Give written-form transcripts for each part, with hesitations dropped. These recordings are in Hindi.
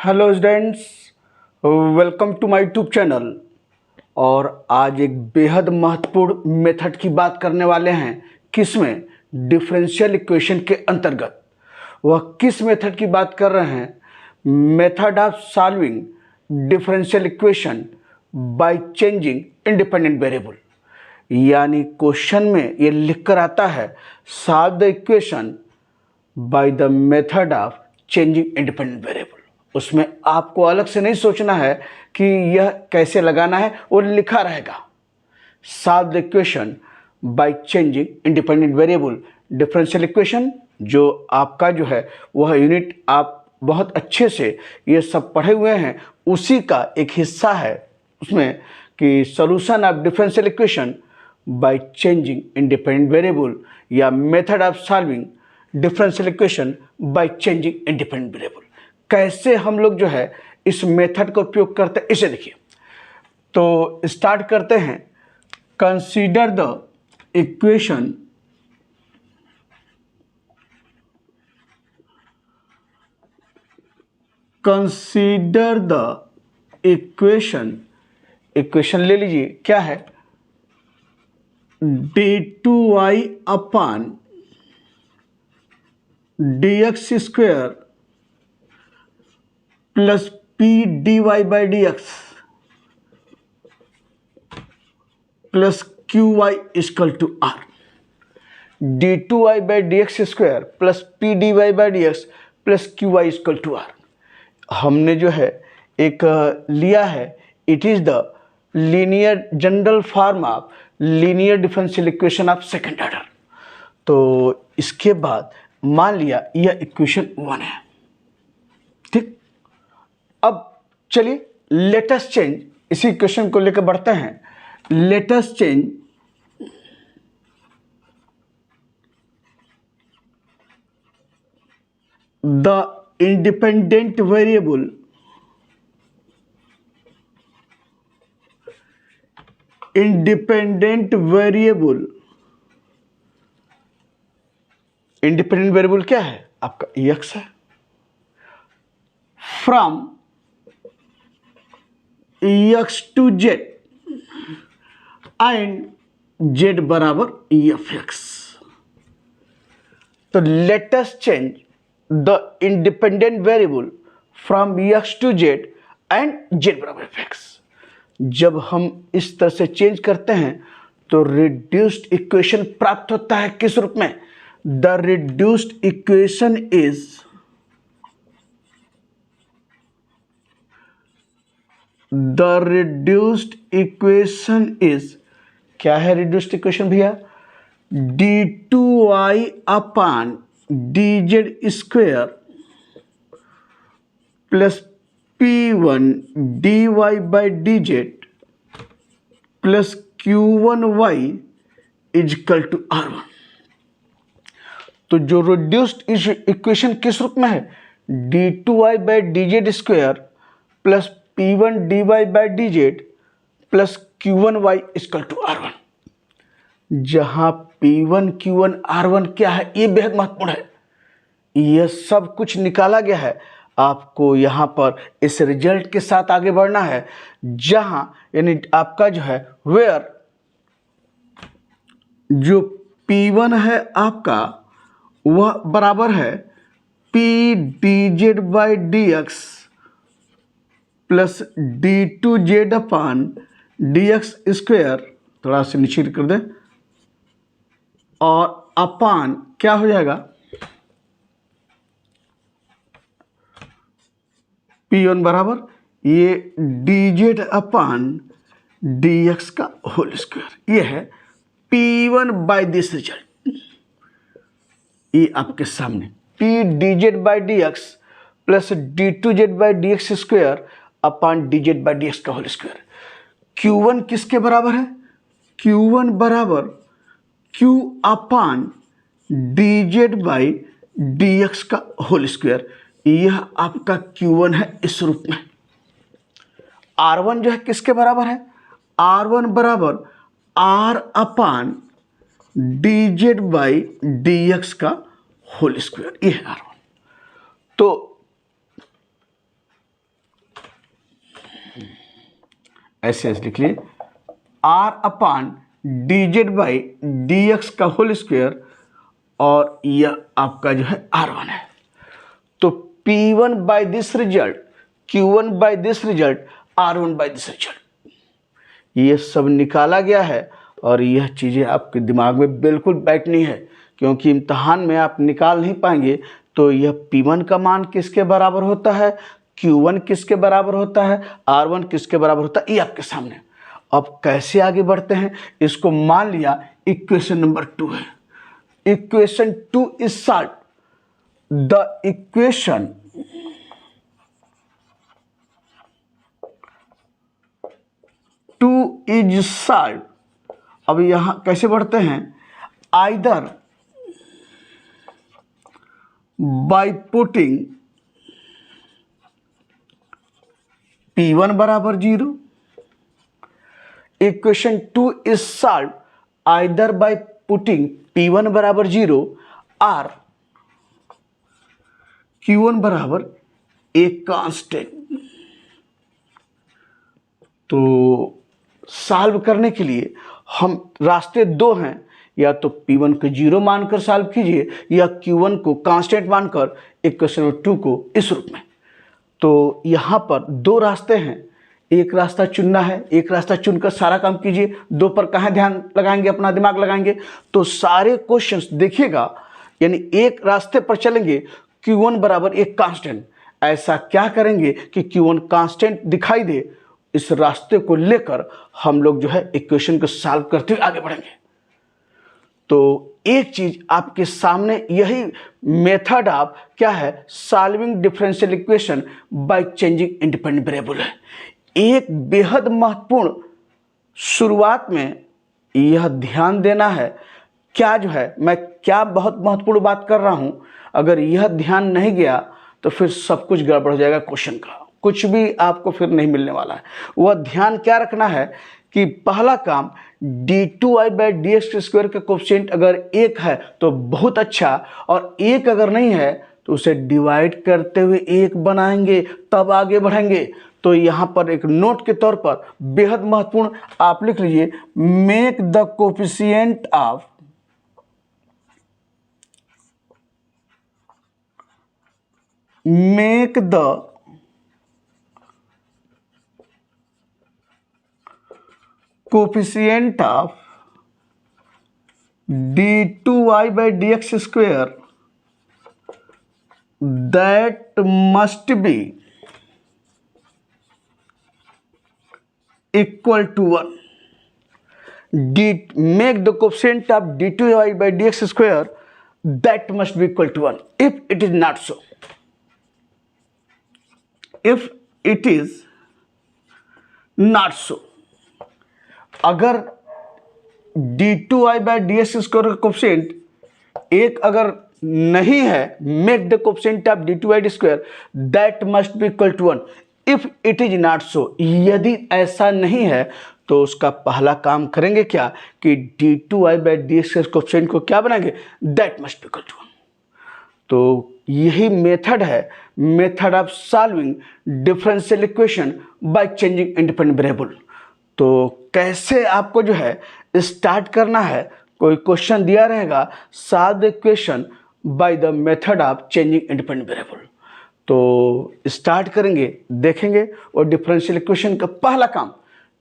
Hello students, welcome to my YouTube channel. और आज एक बेहद महत्वपूर्ण मेथड की बात करने वाले हैं। किसमें? डिफरेंशियल इक्वेशन के अंतर्गत। वह किस मेथड की बात कर रहे हैं? Method of solving differential equation by changing independent variable. यानी क्वेश्चन में ये लिख कर आता है, solve the equation by the method of changing independent variable. उसमें आपको अलग से नहीं सोचना है कि यह कैसे लगाना है, वो लिखा रहेगा। Solve the equation by changing independent variable. Differential equation जो आपका जो है वह यूनिट आप बहुत अच्छे से ये सब पढ़े हुए हैं, उसी का एक हिस्सा है उसमें कि solution of differential equation by changing independent variable या method of solving differential equation by changing independent variable. कैसे हम लोग जो है इस मेथड का उपयोग करते हैं, इसे देखिए। तो स्टार्ट करते हैं। कंसीडर द इक्वेशन इक्वेशन ले लीजिए। क्या है? d2y upon dx square plus p dy by dx plus qy equal to r। d2y by dx square plus p dy by dx plus qy equal to r। हमने जो है एक लिया है, it is the linear general form of linear differential equation of second order. तो इसके बाद मान लिया यह इक्वेशन 1 है, ठीक। अब चलिए लेटेस्ट चेंज, इसी इक्वेशन को लेकर बढ़ते हैं। Let us change the independent variable independent variable क्या है? आपका x है। From x to z and z बराबर f(x). तो let us change the independent variable from x to z and z बराबर f(x). जब हम इस तरह से चेंज करते हैं तो रिड्यूस्ड इक्वेशन प्राप्त होता है। किस रूप में? द रिड्यूस्ड इक्वेशन इज क्या है? रिड्यूस्ड इक्वेशन भैया d2y upon dz square plus p1 dy by dz plus q1y equal to r1। तो जो रिड्यूस्ड इक्वेशन किस रूप में है? d2y by dz square plus p1 dy by dz plus q1y equal to r1। जहां p1 q1 r1 क्या है, ये बेहद महत्वपूर्ण है। यह सब कुछ निकाला गया है। आपको यहां पर इस रिजल्ट के साथ आगे बढ़ना है, जहां यानी आपका जो है वेयर जो p1 है आपका वह बराबर है p dz by dx plus d2z upon dx square, थोड़ा सा नीचे कर दे, और अपान क्या हो जाएगा? p1 बराबर ये dz अपान dx का होल स्क्वायर। ये है p1 बाई दिस रिजल्ट। ये आपके सामने p dz by dx plus d2z by dx square upon dz by dx का होल स्क्वायर। q1 किसके बराबर है? q1 बराबर q upon dz by dx का होल स्क्वायर। यह आपका q1 है इस रूप में। r1 जो है किसके बराबर है? r1 बराबर r upon dz by dx का होल स्क्वायर। यह है r1। तो ऐसे ऐसे लिख लिए, R upon D Z by D x का होल स्क्वायर, और यह आपका जो है R1 है। तो P1 by this result, Q1 by this result, R1 by this result, ये सब निकाला गया है। और यह चीज़ें आपके दिमाग में बिल्कुल बैठनी है, क्योंकि इम्तहान में आप निकाल नहीं पाएंगे। तो यह P1 का मान किसके बराबर होता है, Q1 किसके बराबर होता है, R1 किसके बराबर होता है, ये आपके सामने। अब कैसे आगे बढ़ते हैं, इसको मान लिया इक्वेशन नंबर 2 है। Equation 2 is solve the equation is solve. अब यहां कैसे बढ़ते हैं, आइदर बाय पुटिंग P1 बराबर 0, equation 2 is solve either by putting P1 बराबर 0 और Q1 बराबर एक कांस्टेंट। तो सॉल्व करने के लिए हम रास्ते दो हैं, या तो P1 को 0 मानकर सॉल्व कीजिए, या Q1 को कांस्टेंट मानकर इक्वेशन नंबर 2 को इस रूप में। तो यहाँ पर दो रास्ते हैं, एक रास्ता चुनना है, एक रास्ता चुनकर सारा काम कीजिए। दो पर कहाँ ध्यान लगाएंगे, अपना दिमाग लगाएंगे। तो सारे क्वेश्चंस देखिएगा, यानी एक रास्ते पर चलेंगे, Q1 बराबर एक कांस्टेंट। ऐसा क्या करेंगे कि Q1 कांस्टेंट दिखाई दे, इस रास्ते को लेकर हम लोग जो है इक्वेशन को सॉल्व करते हुए आगे बढ़ेंगे। तो एक चीज आपके सामने, यही मेथड ऑफ क्या है, solving differential equation by changing independent variable है। एक बेहद महत्वपूर्ण, शुरुआत में यह ध्यान देना है, क्या जो है मैं क्या बहुत महत्वपूर्ण बात कर रहा हूं, अगर यह ध्यान नहीं गया तो फिर सब कुछ गड़बड़ हो जाएगा, क्वेश्चन का कुछ भी आपको फिर नहीं मिलने वाला है। वह ध्यान क्या रखना है कि पहला काम d2i by D x square का कोफिशिएंट अगर 1 है तो बहुत अच्छा, और 1 अगर नहीं है तो उसे डिवाइड करते हुए 1 बनाएंगे, तब आगे बढ़ेंगे। तो यहाँ पर एक नोट के तौर पर बेहद महत्वपूर्ण आप लिख लीजिए, make the coefficient of coefficient of d2i by D x square that must B equal to 1. Make the coefficient of d2i by dx square that must be equal to 1. If it is not so, if it is not so, अगर d2i by dx square का कोफिशिएंट 1 अगर नहीं है, make the coefficient of d2i square that must be equal to 1. If it is not so, यदि ऐसा नहीं है तो उसका पहला काम करेंगे क्या कि d2i by D x coefficient को क्या बनाएंगे, that must be equal to 1। तो यही मेथड है, method of solving differential equation by changing independent variable. तो कैसे आपको जो है स्टार्ट करना है, कोई क्वेश्चन दिया रहेगा, solve the equation by the method of changing independent variable. तो स्टार्ट करेंगे, देखेंगे, और डिफरेंशियल इक्वेशन का पहला काम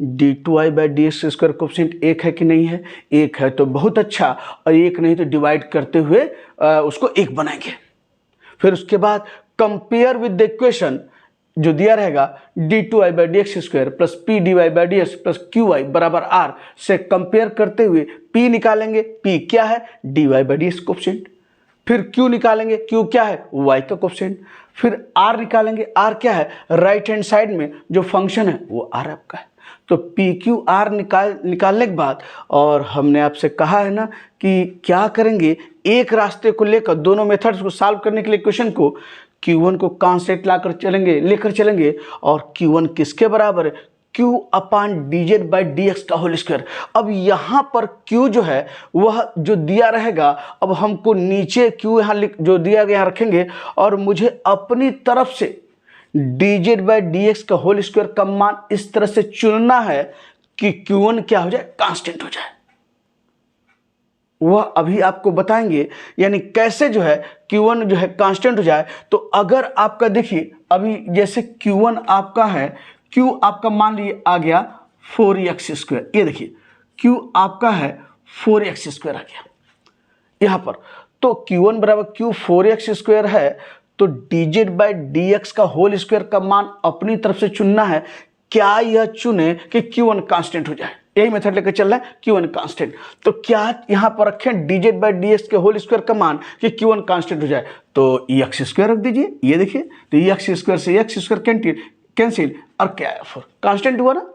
d2i by D x square coefficient 1 है कि नहीं है, 1 है तो बहुत अच्छा, और 1 नहीं तो डिवाइड करते हुए उसको 1 बनाएंगे। फिर उसके बाद कंपेयर विद द इक्वेशन जो दिया रहेगा, d2i by D x square plus P D Y by D x plus Q I बराबर r से कंपेयर करते हुए p निकालेंगे। p क्या है, dy by D x coefficient. फिर q निकालेंगे, q क्या है, y का कोफिशिएंट। फिर r निकालेंगे, r क्या है, राइट हैंड साइड में जो फंक्शन है वो r आपका है। तो पी क्यू आर निकालने के बाद, और हमने आपसे कहा है ना कि क्या करेंगे, एक रास्ते को लेकर दोनों मेथड्स को सॉल्व करने के लिए क्वेश्चन को Q1 को कांस्टेंट लेकर चलेंगे, और Q1 किसके बराबर है, Q upon D Z by D x का होल स्क्वायर। अब यहाँ पर Q जो है वह जो दिया रहेगा, अब हमको नीचे Q यहाँ जो दिया गया रखेंगे, और मुझे अपनी तरफ से dz/dx का होल स्क्वायर का मान इस तरह से चुनना है कि Q1 क्या हो जाए, कांस्टेंट हो जाए। वह अभी आपको बताएंगे, यानी कैसे जो है Q1 जो है कांस्टेंट हो जाए। तो अगर आपका देखिए अभी जैसे Q1 आपका है, Q आपका मान लीजिए आ गया 4x², ये देखिए Q आपका है 4x² आ गया यहां पर। तो Q1 बराबर Q 4x² है, तो dz/dx का होल स्क्वायर का मान अपनी तरफ से चुनना है। क्या यह चुने कि Q1 कांस्टेंट हो जाए, यही मेथड लेकर चल रहा है, Q1 कांस्टेंट। तो क्या यहां पर रखें dz/dx के होल स्क्वायर का मान कि Q1 कांस्टेंट हो जाए, तो x² रख दीजिए। ये देखिए तो x² से x² कैंसिल, और क्या है 4 कांस्टेंट हुआ ना,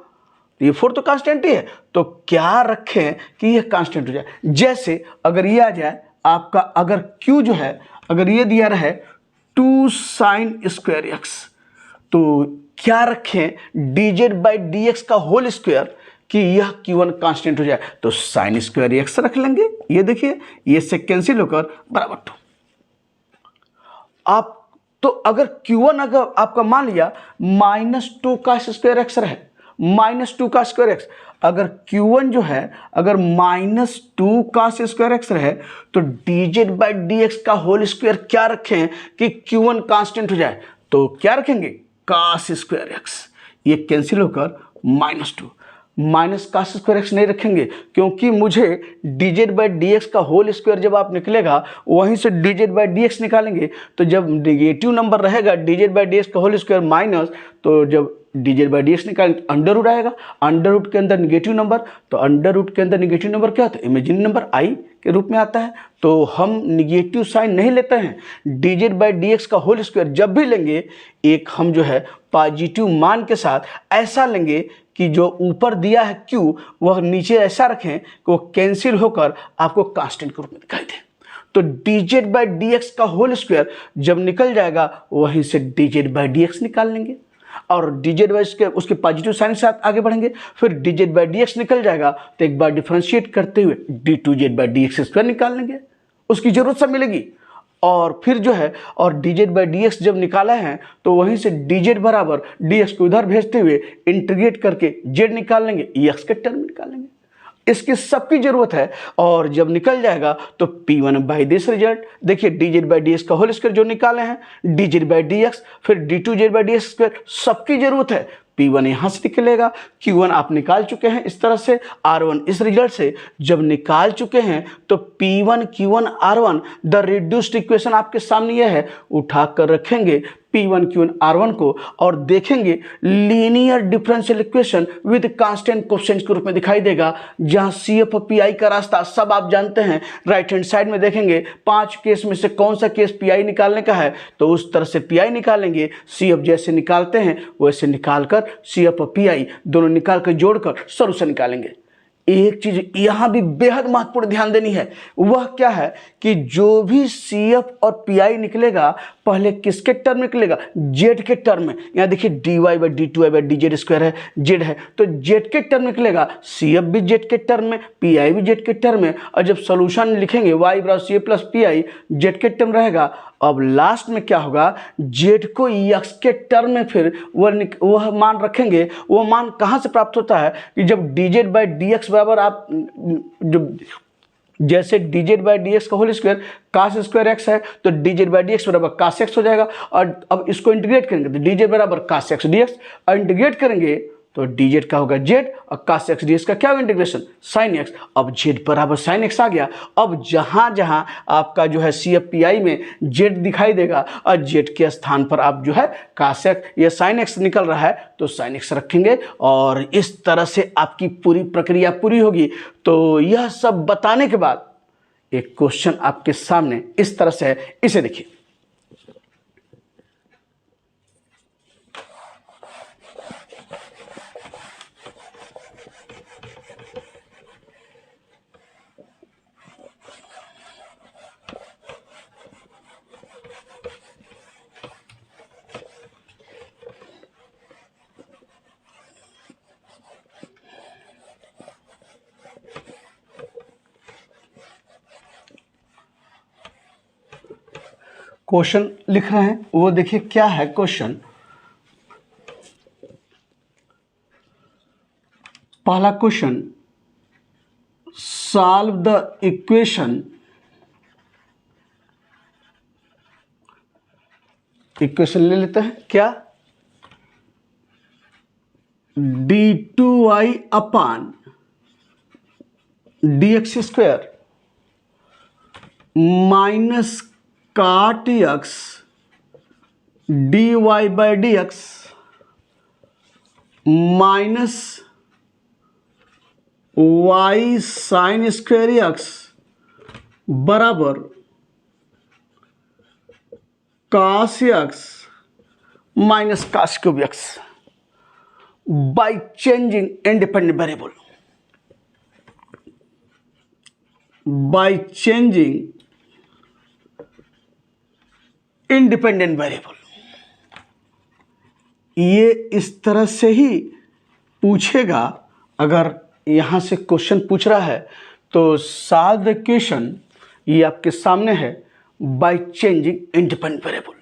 ये 4 तो कांस्टेंट ही है। तो क्या रखें कि यह कांस्टेंट हो जाए। जैसे अगर ये आ जाए आपका, अगर Q जो है अगर ये दिया रहे 2 sin² x, तो क्या रखें dz/dx का होल स्क्वायर कि यह Q1 कांस्टेंट हो जाए, तो sin² x रख लेंगे। ये देखिए ये से कैंसिल होकर बराबर 2। आप तो अगर Q1 अगर आपका मान लिया -2 का स्क्वायर एक्स रहे, -2 का स्क्वायर एक्स, अगर Q1 जो है अगर -2 का स्क्वायर एक्स रहे, तो dz/dx का होल स्क्वायर क्या रखें कि Q1 कांस्टेंट हो जाए, तो क्या रखेंगे cos² x, ये कैंसिल होकर -2। माइनस cos² x नहीं रखेंगे, क्योंकि मुझे dz/dx का होल स्क्वायर जब आप निकलेगा वहीं से dz/dx निकालेंगे, तो जब नेगेटिव नंबर रहेगा dz/dx का होल स्क्वायर माइनस, तो जब dz/dx निकालेंगे तो अंडर रूट आएगा, अंडर रूट के अंदर निगेटिव नंबर, तो अंडर रूट के अंदर निगेटिव नंबर क्या होता है, इमेजिनरी नंबर i के रूप में आता है। तो हम निगेटिव साइन नहीं लेते हैं, dz/dx का होल स्क्वायर जब भी लेंगे एक हम जो है पॉजिटिव मान के साथ ऐसा लेंगे कि जो ऊपर दिया है Q वह नीचे ऐसा रखें कि वो कैंसिल होकर आपको कांस्टेंट के रूप में दिखाई दे। तो dz/dx का होल स्क्वायर जब निकल जाएगा वहीं से dz/dx निकाल लेंगे, और dz के उसके पॉजिटिव साइन के साथ आगे बढ़ेंगे। फिर dz/dx निकल जाएगा तो एक बार डिफरेंशिएट करते हुए d2z/dx² निकाल लेंगे, उसकी जरूरत सब मिलेगी। और फिर जो है और dz/dx जब निकाला है तो वहीं से dz बराबर dx को उधर भेजते हुए इंटीग्रेट करके z निकाल लेंगे, x के टर्म निकाल लेंगे। इसकी सबकी जरूरत है, और जब निकल जाएगा तो P1/दिस रिजल्ट देखिए dz/dx का होल स्क्वायर जो निकाले हैं dz/dx, फिर d2z/dx² सबकी जरूरत है। P1 यहां से निकलेगा, Q1 आप निकाल चुके हैं इस तरह से, R1 इस रिजल्ट से जब निकाल चुके हैं तो P1 Q1 R1 the reduced equation आपके सामने यह है, उठाकर रखेंगे P1 Q1 R1 को और देखेंगे linear differential equation with constant coefficient के रूप में दिखाई देगा, जहां CF और PI का रास्ता सब आप जानते हैं। राइट हैंड साइड में देखेंगे 5 केस में से कौन सा केस PI निकालने का है, तो उस तरह से PI निकालेंगे। CF जैसे निकालते हैं वैसे निकालकर CF और PI दोनों निकाल कर जोड़कर सॉल्यूशन निकालेंगे। एक चीज यहां भी बेहद महत्वपूर्ण ध्यान देनी है, वह क्या है कि जो भी CF और PI निकलेगा पहले किसके टर्म निकलेगा, Z के टर्म में। यहां देखिए dy/d2/dz² है, Z है तो Z के टर्म निकलेगा, CF भी Z के टर्म में, PI भी Z के टर्म में, और जब सोल्यूशन लिखेंगे y = CF + PI Z के टर्म रहेगा। अब लास्ट में क्या होगा, Z को x के टर्म में फिर वह मान रखेंगे। वो मान कहां से प्राप्त होता है कि जब dz/dx बराबर आप जब जैसे dz/dx का होल स्क्वायर cos² x है तो dz/dx बराबर cos x हो जाएगा। और अब इसको इंटीग्रेट करेंगे तो dz बराबर cos x dx, और इंटीग्रेट करेंगे तो dz का होगा z और cos x dx का क्या होगा इंटीग्रेशन sin x। अब z बराबर sin x आ गया। अब जहां जहां आपका जो है CF PI में z दिखाई देगा और z के स्थान पर आप जो है cos x या sin x निकल रहा है तो sin x रखेंगे, और इस तरह से आपकी पूरी प्रक्रिया पूरी होगी। तो यह सब बताने के बाद एक क्वेश्चन आपके सामने इस तरह से है, इसे देखिए। क्वेश्चन लिख रहे हैं, वो देखिए क्या है क्वेश्चन। पहला क्वेश्चन, सॉल्व द इक्वेशन ले लेते हैं क्या, d2y upon dx square minus काट x dy by dx minus y sine square x बराबर cos x minus cos cube x by changing independent variable, by changing independent variable. ये इस तरह से ही पूछेगा। अगर यहां से क्वेश्चन पूछ रहा है तो सॉल्व द इक्वेशन, ये आपके सामने है, बाय चेंजिंग इंडिपेंडेंट वेरिएबल।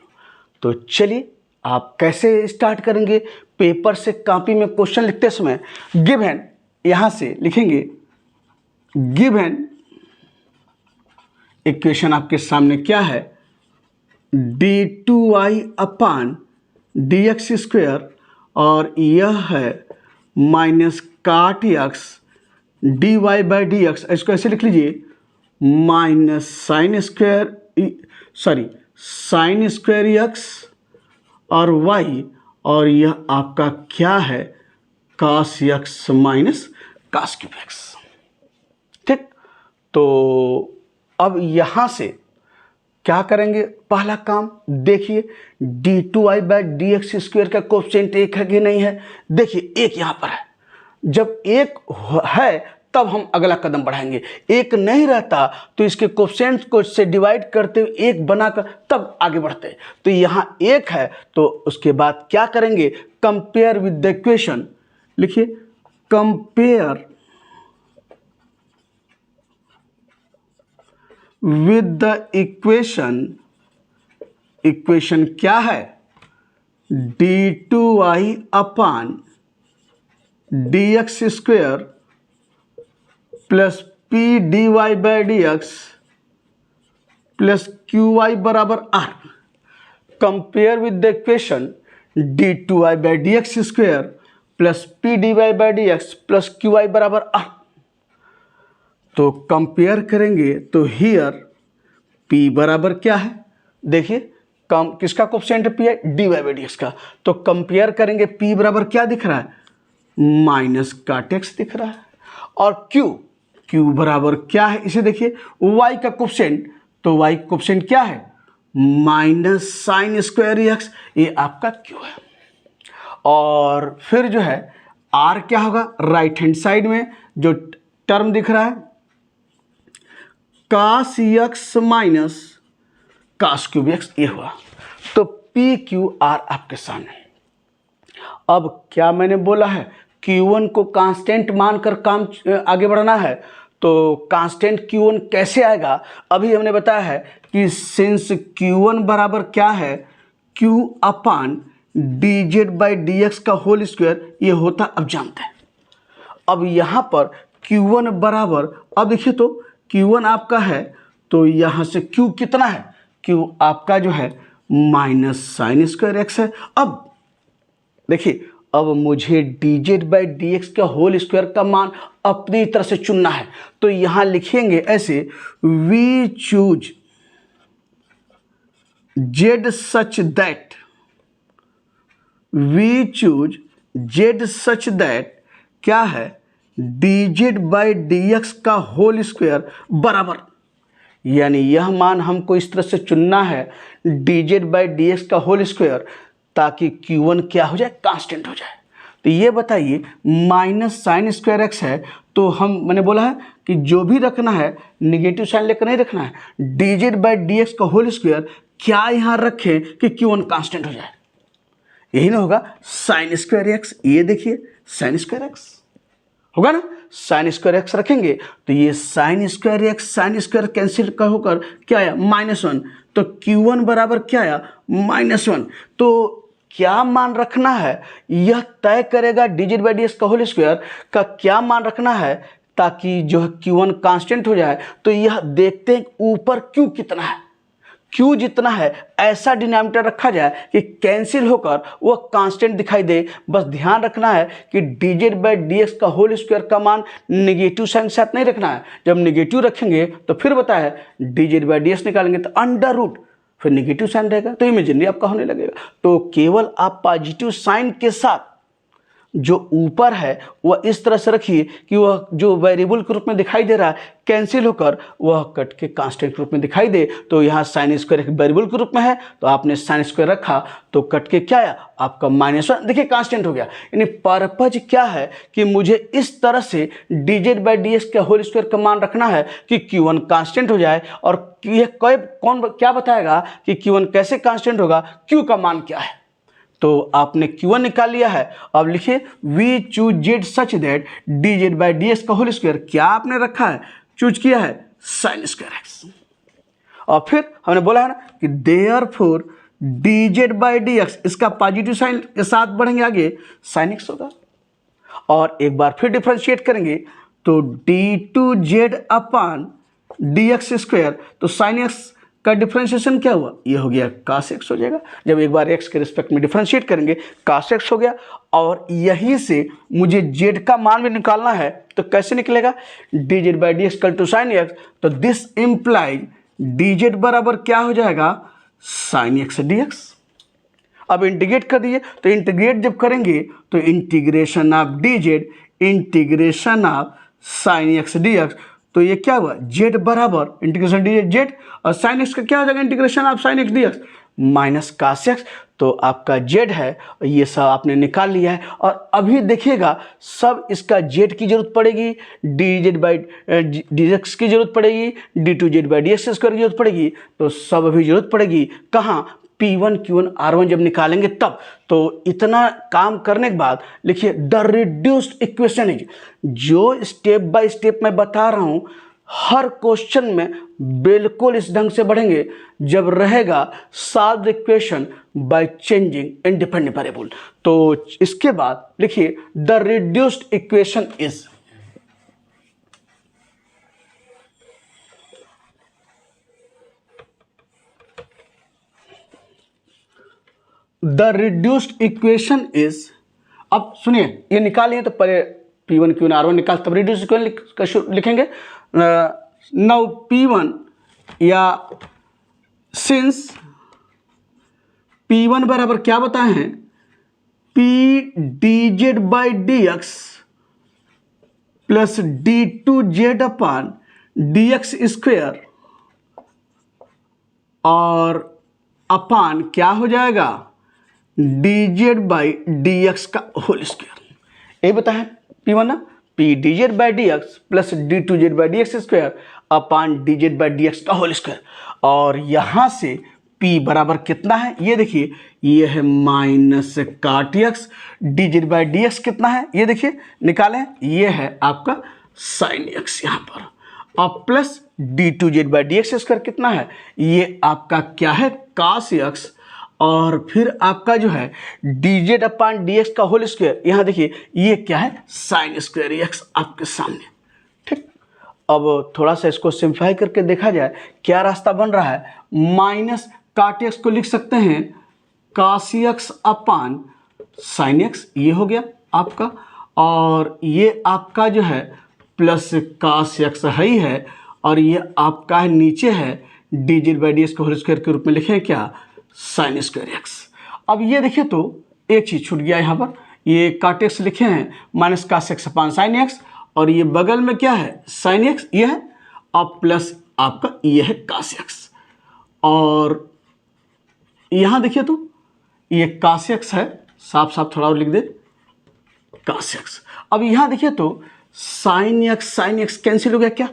तो चलिए आप कैसे स्टार्ट करेंगे, पेपर से कॉपी में क्वेश्चन लिखते समय गिवन, यहां से लिखेंगे गिवन इक्वेशन आपके सामने क्या है, d2y अपान dx स्क्वायर और यह है माइनस काट x dy by D x, इसको ऐसे लिख लीजिए माइनस साइन स्क्वायर x और y, और यह आपका क्या है cos x minus cos cube x। ठीक, तो अब यहां से क्या करेंगे, पहला काम देखिए d2y by D x square का कोएफिशिएंट एक है कि नहीं है। देखिए एक यहां पर है, जब एक है तब हम अगला कदम बढ़ाएंगे, एक नहीं रहता तो इसके कोएफिशिएंट को से डिवाइड करते हुए एक बनाकर तब आगे बढ़ते हैं। तो यहाँ एक है तो उसके बाद क्या करेंगे, कंपेयर विद द इक्वेशन, लिखिए कंपेयर विद द इक्वेशन क्या है, d2y upon dx square plus P D Y by D x plus q y बराबर r. Compare with the equation d2y by D x square plus P D Y by D x plus q y बराबर आर। तो कंपेयर करेंगे तो हियर p बराबर क्या है, देखिए कम किसका कोएफिशिएंट p है, dy बाई डी एक्स का। तो कंपेयर करेंगे p बराबर क्या दिख रहा है, माइनस काट x दिख रहा है, और q बराबर क्या है, इसे देखिए y का कोएफिशिएंट, तो y कोएफिशिएंट क्या है माइनस साइन स्क्वायर x, ये आपका q है। और फिर जो है r क्या होगा, राइट हैंड साइड में जो टर्म दिख रहा है cos x minus cos cube x, ये हुआ। तो p q r आपके सामने। अब क्या मैंने बोला है, Q1 को कांस्टेंट मानकर काम आगे बढ़ना है। तो कांस्टेंट Q1 कैसे आएगा, अभी हमने बताया है कि सिंस Q1 बराबर क्या है, Q upon dz by D x का होल स्क्वायर, ये होता अब जानते हैं। अब यहाँ पर Q1 बराबर, अब देखिए तो Q1 आपका है तो यहाँ से Q कितना है, Q आपका जो है माइनस साइन स्क्वायर x है। अब देखिए अब मुझे dz बाई डी एक्स का होल स्क्वायर का मान अपनी तरह से चुनना है। तो यहाँ लिखेंगे ऐसे, we choose z such that क्या है, dz बाई डी एक्स का होल स्क्वायर बराबर, यानी यह मान हमको इस तरह से चुनना है dz बाई डी एक्स का होल स्क्वायर, ताकि Q1 क्या हो जाए, कांस्टेंट हो जाए। तो ये बताइए माइनस साइन स्क्वायर x है, तो मैंने बोला है कि जो भी रखना है निगेटिव साइन लेकर नहीं रखना है, dz बाई डी एक्स का होल स्क्वायर क्या यहाँ रखें कि Q1 कांस्टेंट हो जाए, यही ना होगा साइन स्क्वायर x। ये देखिए साइन स्क्वायर x होगा ना, साइन स्क्वायर x रखेंगे तो ये sine square x sine square cancel का होकर क्या आया, -1। तो Q1 बराबर क्या आया, -1। तो क्या मान रखना है यह तय करेगा। dz बाई डी एक्स का होल स्क्वायर का क्या मान रखना है ताकि जो है Q1 कांस्टेंट हो जाए। तो यह देखते हैं ऊपर Q कितना है, Q जितना है ऐसा डिनोमिनेटर रखा जाए कि कैंसिल होकर वह कांस्टेंट दिखाई दे। बस ध्यान रखना है कि dz बाई डी एक्स का होल स्क्वायर का मान नेगेटिव साइन के साथ नहीं रखना है। जब नेगेटिव रखेंगे तो फिर बताया dz बाई डी एक्स निकालेंगे तो अंडर रूट फिर नेगेटिव साइन रहेगा तो इमेजिनरी आपका होने लगेगा। तो केवल आप पॉजिटिव साइन के साथ जो ऊपर है वह इस तरह से रखिए कि वह जो वेरिएबल के रूप में दिखाई दे रहा है कैंसिल होकर वह कट के कांस्टेंट के रूप में दिखाई दे। तो यहाँ साइन स्क्वायर एक वेरिएबल के रूप में है तो आपने साइन स्क्वायर रखा तो कट के क्या आया आपका -1, देखिए कांस्टेंट हो गया। यानी पर्पज क्या है कि मुझे इस तरह से dz बाई डी एक्स का होल स्क्वायर का मान रखना है कि Q1 कांस्टेंट हो जाए। और यह कौन क्या बताएगा कि Q1 कैसे कांस्टेंट होगा, Q का मान क्या है। तो आपने Q1 निकाल लिया है। अब लिखिए we choose Z such that dz by D x का होल स्क्वायर क्या आपने रखा है, चूज किया है साइन स्क्वायर एक्स। और फिर हमने बोला है ना कि therefore dz by D x इसका पॉजिटिव साइन के साथ बढ़ेंगे आगे साइन एक्स होगा। और एक बार फिर डिफ्रेंशिएट करेंगे तो d2z अपान डी एक्स स्क्वायर, तो साइन एक्स का डिफ्रेंशिएशन क्या हुआ, ये हो गया cos x हो जाएगा। जब एक बार x के रिस्पेक्ट में डिफ्रेंशिएट करेंगे cos x हो गया। और यहीं से मुझे z का मान भी निकालना है तो कैसे निकलेगा, dz by D X equal to sine X. तो दिस इम्प्लाइज dz बराबर क्या हो जाएगा साइन एक्स डी एक्स। अब इंटीग्रेट कर दिए तो इंटीग्रेट जब करेंगे तो integration of dz integration of sine X D X, तो ये क्या हुआ z बराबर इंटीग्रेशन डी जेड और साइन एक्स का क्या हो जाएगा integration of sine X D X minus cos X. तो आपका z है और ये सब आपने निकाल लिया है। और अभी देखिएगा सब इसका z की जरूरत पड़ेगी, dz बाई डी एक्स की जरूरत पड़ेगी, d2z by D x square की जरूरत पड़ेगी। तो सब अभी जरूरत पड़ेगी कहाँ, P1 Q1 R1 जब निकालेंगे तब। तो इतना काम करने के बाद लिखिए द रिड्यूस्ड इक्वेशन इज, जो स्टेप बाय स्टेप मैं बता रहा हूं हर क्वेश्चन में बिल्कुल इस ढंग से बढ़ेंगे जब रहेगा solve the equation by changing independent variable. तो इसके बाद लिखिए the reduced equation is, the reduced equation is. अब सुनिए ये निकालिए तो पहले P1 Q1 R1 निकाल तब रिड्यूस्ड इक्वेशन लिखेंगे। नाउ P1 या सिंस P1 बराबर क्या बताए हैं P dz by D x plus d2z upon d x square और अपान क्या हो जाएगा dz बाई डी एक्स का होल स्क्वायर। ये बताएं P1 ना P dz by D x plus d2z by D x square upon dz by D x का होल स्क्वायर। और यहाँ से P बराबर कितना है ये देखिए, ये है minus cot x, dz by D x कितना है ये देखिए निकालें, ये है आपका साइन एक्स यहाँ पर, और plus d2z by D x square कितना है ये आपका क्या है कास एक्स, और फिर आपका जो है dz अपान डी एक्स का होल स्क्वायर, यहाँ देखिए ये क्या है साइन स्क्वायर एक्स आपके सामने। ठीक, अब थोड़ा सा इसको सिंप्लीफाई करके देखा जाए क्या रास्ता बन रहा है, माइनस काट एक्स को लिख सकते हैं कास एक्स अपान साइन एक्स, ये हो गया आपका, और ये आपका जो है प्लस कास एक्स ही है, और ये आपका है नीचे है dz बाई डी एक्स का होल स्क्वायर के रूप में लिखें क्या साइन स्क्वायर एक्स। अब ये देखिए तो एक चीज छूट गया यहाँ पर, ये काट एक्स लिखे हैं minus cos X upon sine X, और ये बगल में क्या है साइन एक्स ये है, और प्लस आपका ये है कास एक्स, और यहाँ देखिए तो ये कास एक्स है, साफ साफ थोड़ा और लिख दे कास एक्स। अब यहाँ देखिए तो साइन एक्स कैंसिल हो गया, क्या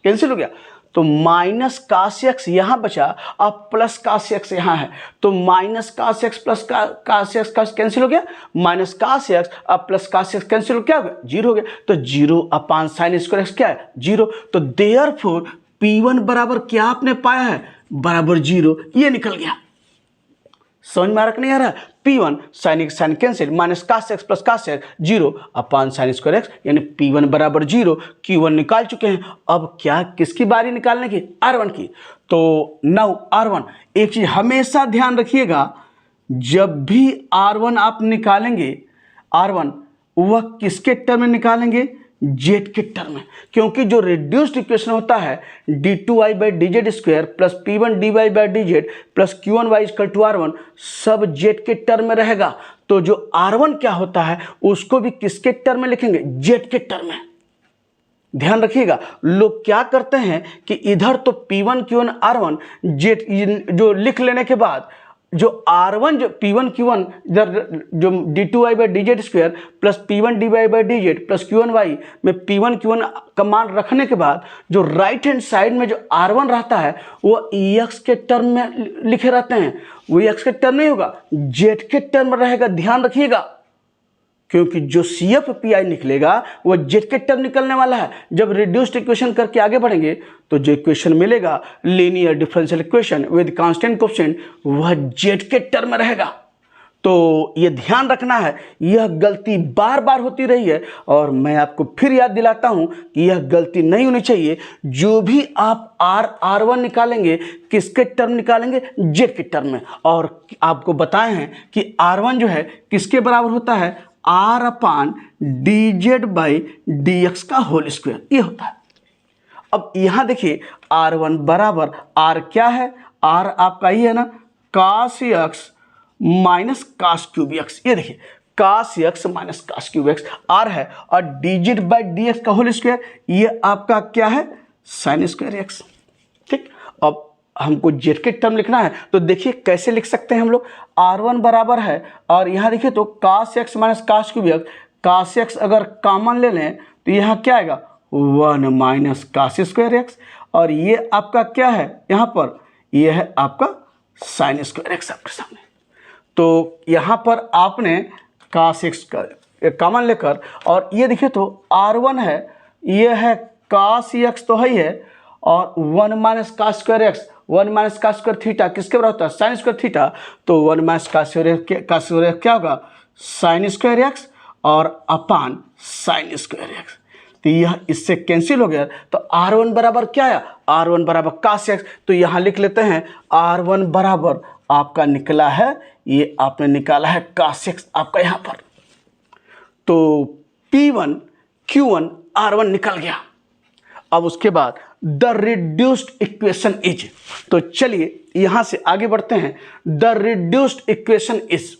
कैंसिल हो गया, तो माइनस कास एक्स यहाँ बचा, अब प्लस कास एक्स यहाँ है, तो minus cos X plus cos X का कैंसिल हो गया, माइनस कास एक्स अब प्लस कास एक्स कैंसिल हो, क्या हो गया जीरो हो गया, तो zero upon sine square X क्या है जीरो। तो देयरफॉर P1 बराबर क्या आपने पाया है बराबर जीरो, ये निकल गया समझ में आ रहा कि नहीं आ रहा? P1 sine X sine cancel minus cos X plus cos X 0 upon sine square X, यानी P1 बराबर 0। Q1 निकाल चुके हैं। अब क्या किसकी बारी निकालने की? R1 की। तो नाउ R1, एक चीज हमेशा ध्यान रखिएगा, जब भी R1 आप निकालेंगे, R1 वह किसके टर्म में निकालेंगे? जेड के टर्म में, क्योंकि जो रिड्यूस्ड इक्वेशन होता है d2y by D Z square plus P1 dy by D Z plus Q1y equal to R1 सब जेड के टर्म में रहेगा। तो जो R1 क्या होता है उसको भी किसके टर्म में लिखेंगे? जेड के टर्म में। ध्यान रखिएगा, लोग क्या करते हैं कि इधर तो P1 Q1 R1 जेड जो लिख लेने के बाद जो R1 जो P1 Q1 इधर जो d2y by D Z square plus P1 dy by D Z plus Q1y में P1 Q1 का मान रखने के बाद जो राइट हैंड साइड में जो R1 रहता है वो EX के टर्म में लिखे रहते हैं। वो EX के टर्म नहीं होगा, Z के टर्म में रहेगा। ध्यान रखिएगा, क्योंकि जो CFPI निकलेगा वो जेड के टर्म निकलने वाला है। जब रिड्यूस्ड इक्वेशन करके आगे बढ़ेंगे तो जो इक्वेशन मिलेगा linear differential equation with constant coefficient वह जेड के टर्म में रहेगा। तो ये ध्यान रखना है, यह गलती बार बार होती रही है और मैं आपको फिर याद दिलाता हूं कि यह गलती नहीं होनी चाहिए। जो भी आप R1 निकालेंगे किसके टर्म निकालेंगे? जेड के टर्म में। और आपको बताए हैं कि R1 जो है किसके बराबर होता है? R upon D Z by D x का होल स्क्वायर, ये होता है। अब यहां देखिए R1 बराबर R क्या है? R आपका ये है ना cos x minus cos cube x. ये देखिए cos x minus cos cube x R है, और d Z by D x का होल स्क्वायर ये आपका क्या है? Sine square x. ठीक, अब हमको जेड के टर्म लिखना है तो देखिए कैसे लिख सकते हैं हम लोग। R1 बराबर है, और यहाँ देखिए तो cos x minus cos cube x, cos x अगर कॉमन ले लें तो यहाँ क्या आएगा? 1 माइनस कास स्क्वायर एक्स, और ये आपका क्या है यहाँ पर? ये है आपका साइन स्क्वायर एक्स आपके सामने। तो यहाँ पर आपने कास एक्स का कॉमन लेकर, और ये देखिए तो R1 है, ये है कास एक्स तो है ही है, और 1 minus cos square X, 1 minus cos square theta किसके बराबर होता है? Sine square theta. तो 1 माइनस कास स्क्वायर क्या होगा? साइन स्क्वायर एक्स और अपान साइन स्क्वायर एक्स। तो यह इससे कैंसिल हो गया। तो R1 बराबर क्या है? R1 बराबर कास एक्स। तो यहाँ लिख लेते हैं R1 बराबर आपका निकला है, ये आपने निकाला है कास एक्स आपका यहाँ पर। तो P1 Q1 R1 निकल गया। अब उसके बाद द रिड्यूस्ड इक्वेशन इज, तो चलिए यहां से आगे बढ़ते हैं। द रिड्यूस्ड इक्वेशन इज,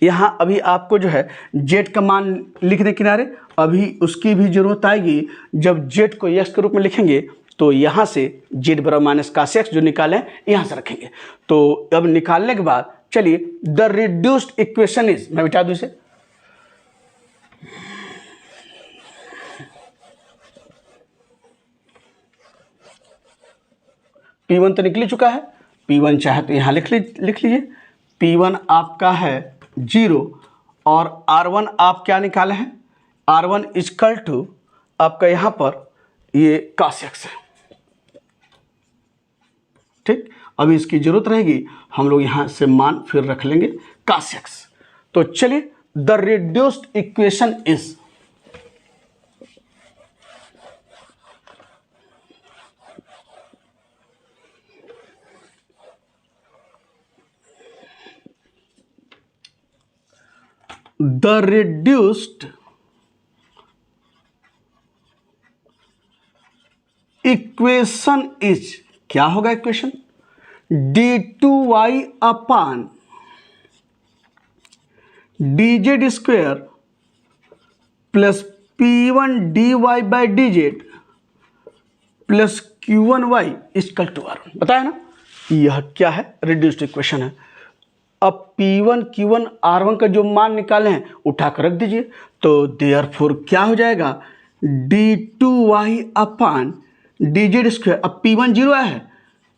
यहां अभी आपको जो है जेड का मान लिख दें किनारे, अभी उसकी भी जरूरत आएगी जब जेड को यक्स के रूप में लिखेंगे। तो यहां से जेड बराबर माइनस कास एक्स जो निकालें यहां से रखेंगे। तो अब निकालने के बाद चलिए द रिड्यूस्ड इक्वेशन इज, मैं मिटा दूं इसे, P1 तो निकल चुका है, P1 चाहे तो यहाँ लिख लीजिए। P1 आपका है 0, और R1 आप क्या निकाले हैं? R1 इक्वल टू आपका यहाँ पर ये कास एक्स है। ठीक, अभी इसकी जरूरत रहेगी, हम लोग यहाँ से मान फिर रख लेंगे कास एक्स। तो चलिए the reduced equation is, the reduced equation is, क्या होगा equation? d2y upon D Z square plus P1 dy by D Z plus Q1y equal to R1। बताया ना, यह क्या है? रिड्यूस्ड इक्वेशन है। अब P1 Q1 R1 का जो मान निकाले हैं उठाकर रख दीजिए। तो देयरफॉर क्या हो जाएगा? d2y upon D Z square, अब P1 0 है,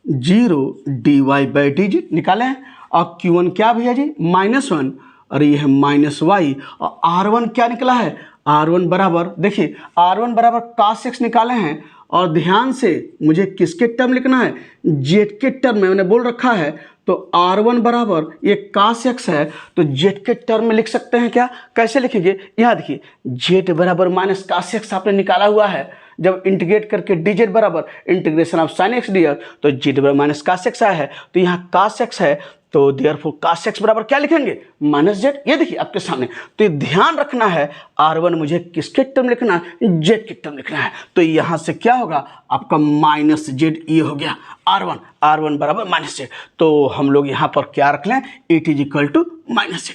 0 dy बाई डी जेड निकाले हैं, और Q1 क्या भैया जी? -1, और ये है -y, और R1 क्या निकला है? R1 बराबर, देखिए R1 बराबर कास एक्स निकाले हैं, और ध्यान से मुझे किसके टर्म लिखना है? जेड के टर्म में मैंने बोल रखा है। तो R1 बराबर ये cos x है, तो z के टर्म में लिख सकते हैं क्या? कैसे लिखेंगे? यहाँ देखिए z बराबर माइनस cos x आपने निकाला हुआ है, जब इंटीग्रेट करके dz बराबर integration of sin x dx, तो z बराबर माइनस cos x आया है, तो यहाँ cos x है, तो देयरफॉर cos x बराबर क्या लिखेंगे? Minus z। ये देखिए आपके सामने। तो ये ध्यान रखना है, R1 मुझे किसके टर्म लिखना है? z के टर्म लिखना है। तो यहाँ से क्या होगा आपका माइनस z, ये हो गया R1 बराबर माइनस z। तो हम लोग यहाँ पर क्या रख लें? It is equal to minus z।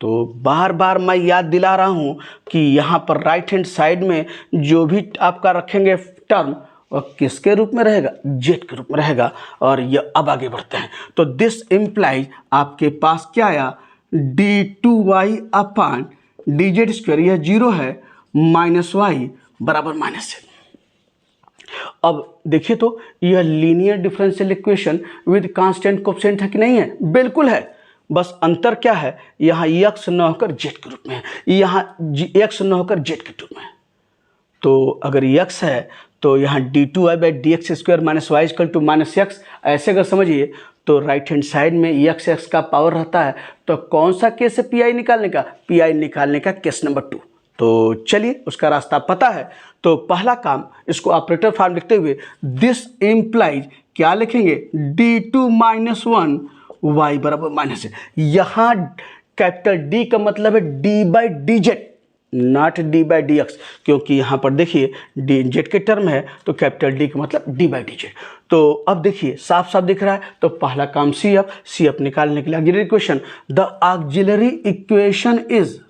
तो बार बार मैं याद दिला रहा हूँ कि यहाँ पर राइट हैंड साइड में जो भी आपका रखेंगे टर्म, और किसके रूप में रहेगा? जेड के रूप में रहेगा। और ये अब आगे बढ़ते हैं, तो दिस इम्प्लाइज आपके पास क्या आया? d2y अपान dz स्क्वायर, यह 0 है, माइनस वाई बराबर माइनस z। अब देखिए तो यह linear differential equation with constant coefficient है कि नहीं है? बिल्कुल है। बस अंतर क्या है? यहाँ x न होकर z के रूप में है, यहाँ x न होकर z के रूप में है। तो अगर x है तो यहाँ d2y by D x square minus Y equal to minus X, ऐसे अगर समझिए तो राइट हैंड साइड में x का पावर रहता है। तो कौन सा केस है पी आई निकालने का? पी आई निकालने का केस नंबर 2। तो चलिए उसका रास्ता पता है। तो पहला काम, इसको ऑपरेटर फॉर्म लिखते हुए दिस इम्प्लाइज क्या लिखेंगे? d2 माइनस 1 y बराबर माइनस है। यहाँ कैपिटल D का मतलब है d by D Z, not d by D x, क्योंकि यहाँ पर देखिए डी जेड के टर्म है, तो कैपिटल D का मतलब d बाई डी जेड। तो अब देखिए साफ साफ दिख रहा है। तो पहला काम सी एफ निकालने के लिए auxiliary equation, the auxiliary equation is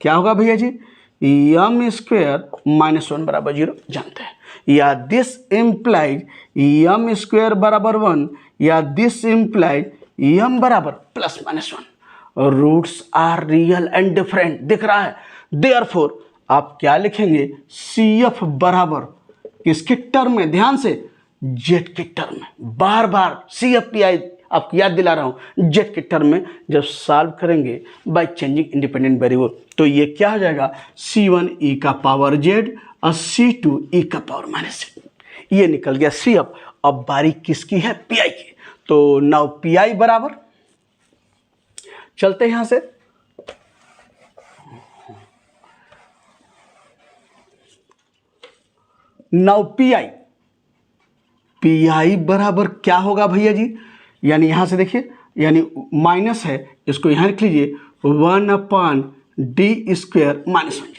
क्या होगा भैया जी? m स्क्वायर माइनस 1 बराबर 0 जानते हैं, या दिस इम्प्लाइज m स्क्वायर बराबर 1, या दिस इम्प्लाइज m बराबर plus minus 1। Roots are real and different, दिख रहा है। देयरफॉर आप क्या लिखेंगे? CF बराबर किसके टर्म में? ध्यान से, z के टर्म में। बार बार CF PI आपको याद दिला रहा हूं, z के टर्म में जब सॉल्व करेंगे बाय चेंजिंग इंडिपेंडेंट वेरिएबल, तो ये क्या हो जाएगा? C1 e का पावर z और C2 e का पावर माइनस z। ये निकल गया CF। अब बारी किसकी है? PI की। तो नाउ PI बराबर, चलते हैं यहां से, नाउ PI बराबर क्या होगा भैया जी? यानी यहां से देखिए, यानी माइनस है, इसको यहां लिख लीजिए 1 upon d square minus 1z।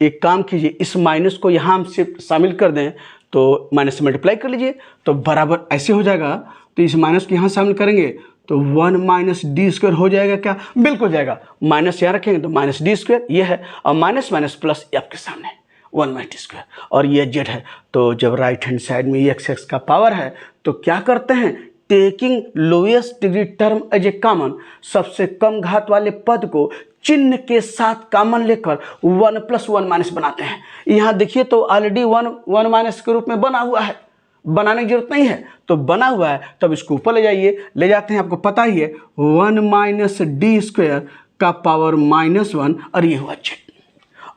एक काम कीजिए, इस माइनस को यहां हम शामिल कर दें, तो माइनस से मल्टीप्लाई कर लीजिए, तो बराबर ऐसे हो जाएगा। तो इस माइनस को यहाँ शामिल करेंगे तो 1 माइनस डी स्क्वायर हो जाएगा क्या? बिल्कुल जाएगा। माइनस यहाँ रखेंगे तो माइनस डी स्क्वायर ये है, और माइनस माइनस प्लस ये आपके सामने 1 माइनस डी स्क्वायर, और ये जेड है। तो जब राइट हैंड साइड में ये एक्स का पावर है, तो क्या करते हैं? Taking lowest degree term as a common, सबसे कम घात वाले पद को चिन्ह के साथ कॉमन लेकर 1 प्लस 1 माइनस बनाते हैं। यहाँ देखिए तो ऑलरेडी 1 माइनस के रूप में बना हुआ है, बनाने की जरूरत नहीं है, तो बना हुआ है। तब इसको ऊपर ले जाइए, ले जाते हैं, आपको पता ही है 1 माइनस डी स्क्वायर का पावर माइनस 1, और ये हुआ जेड।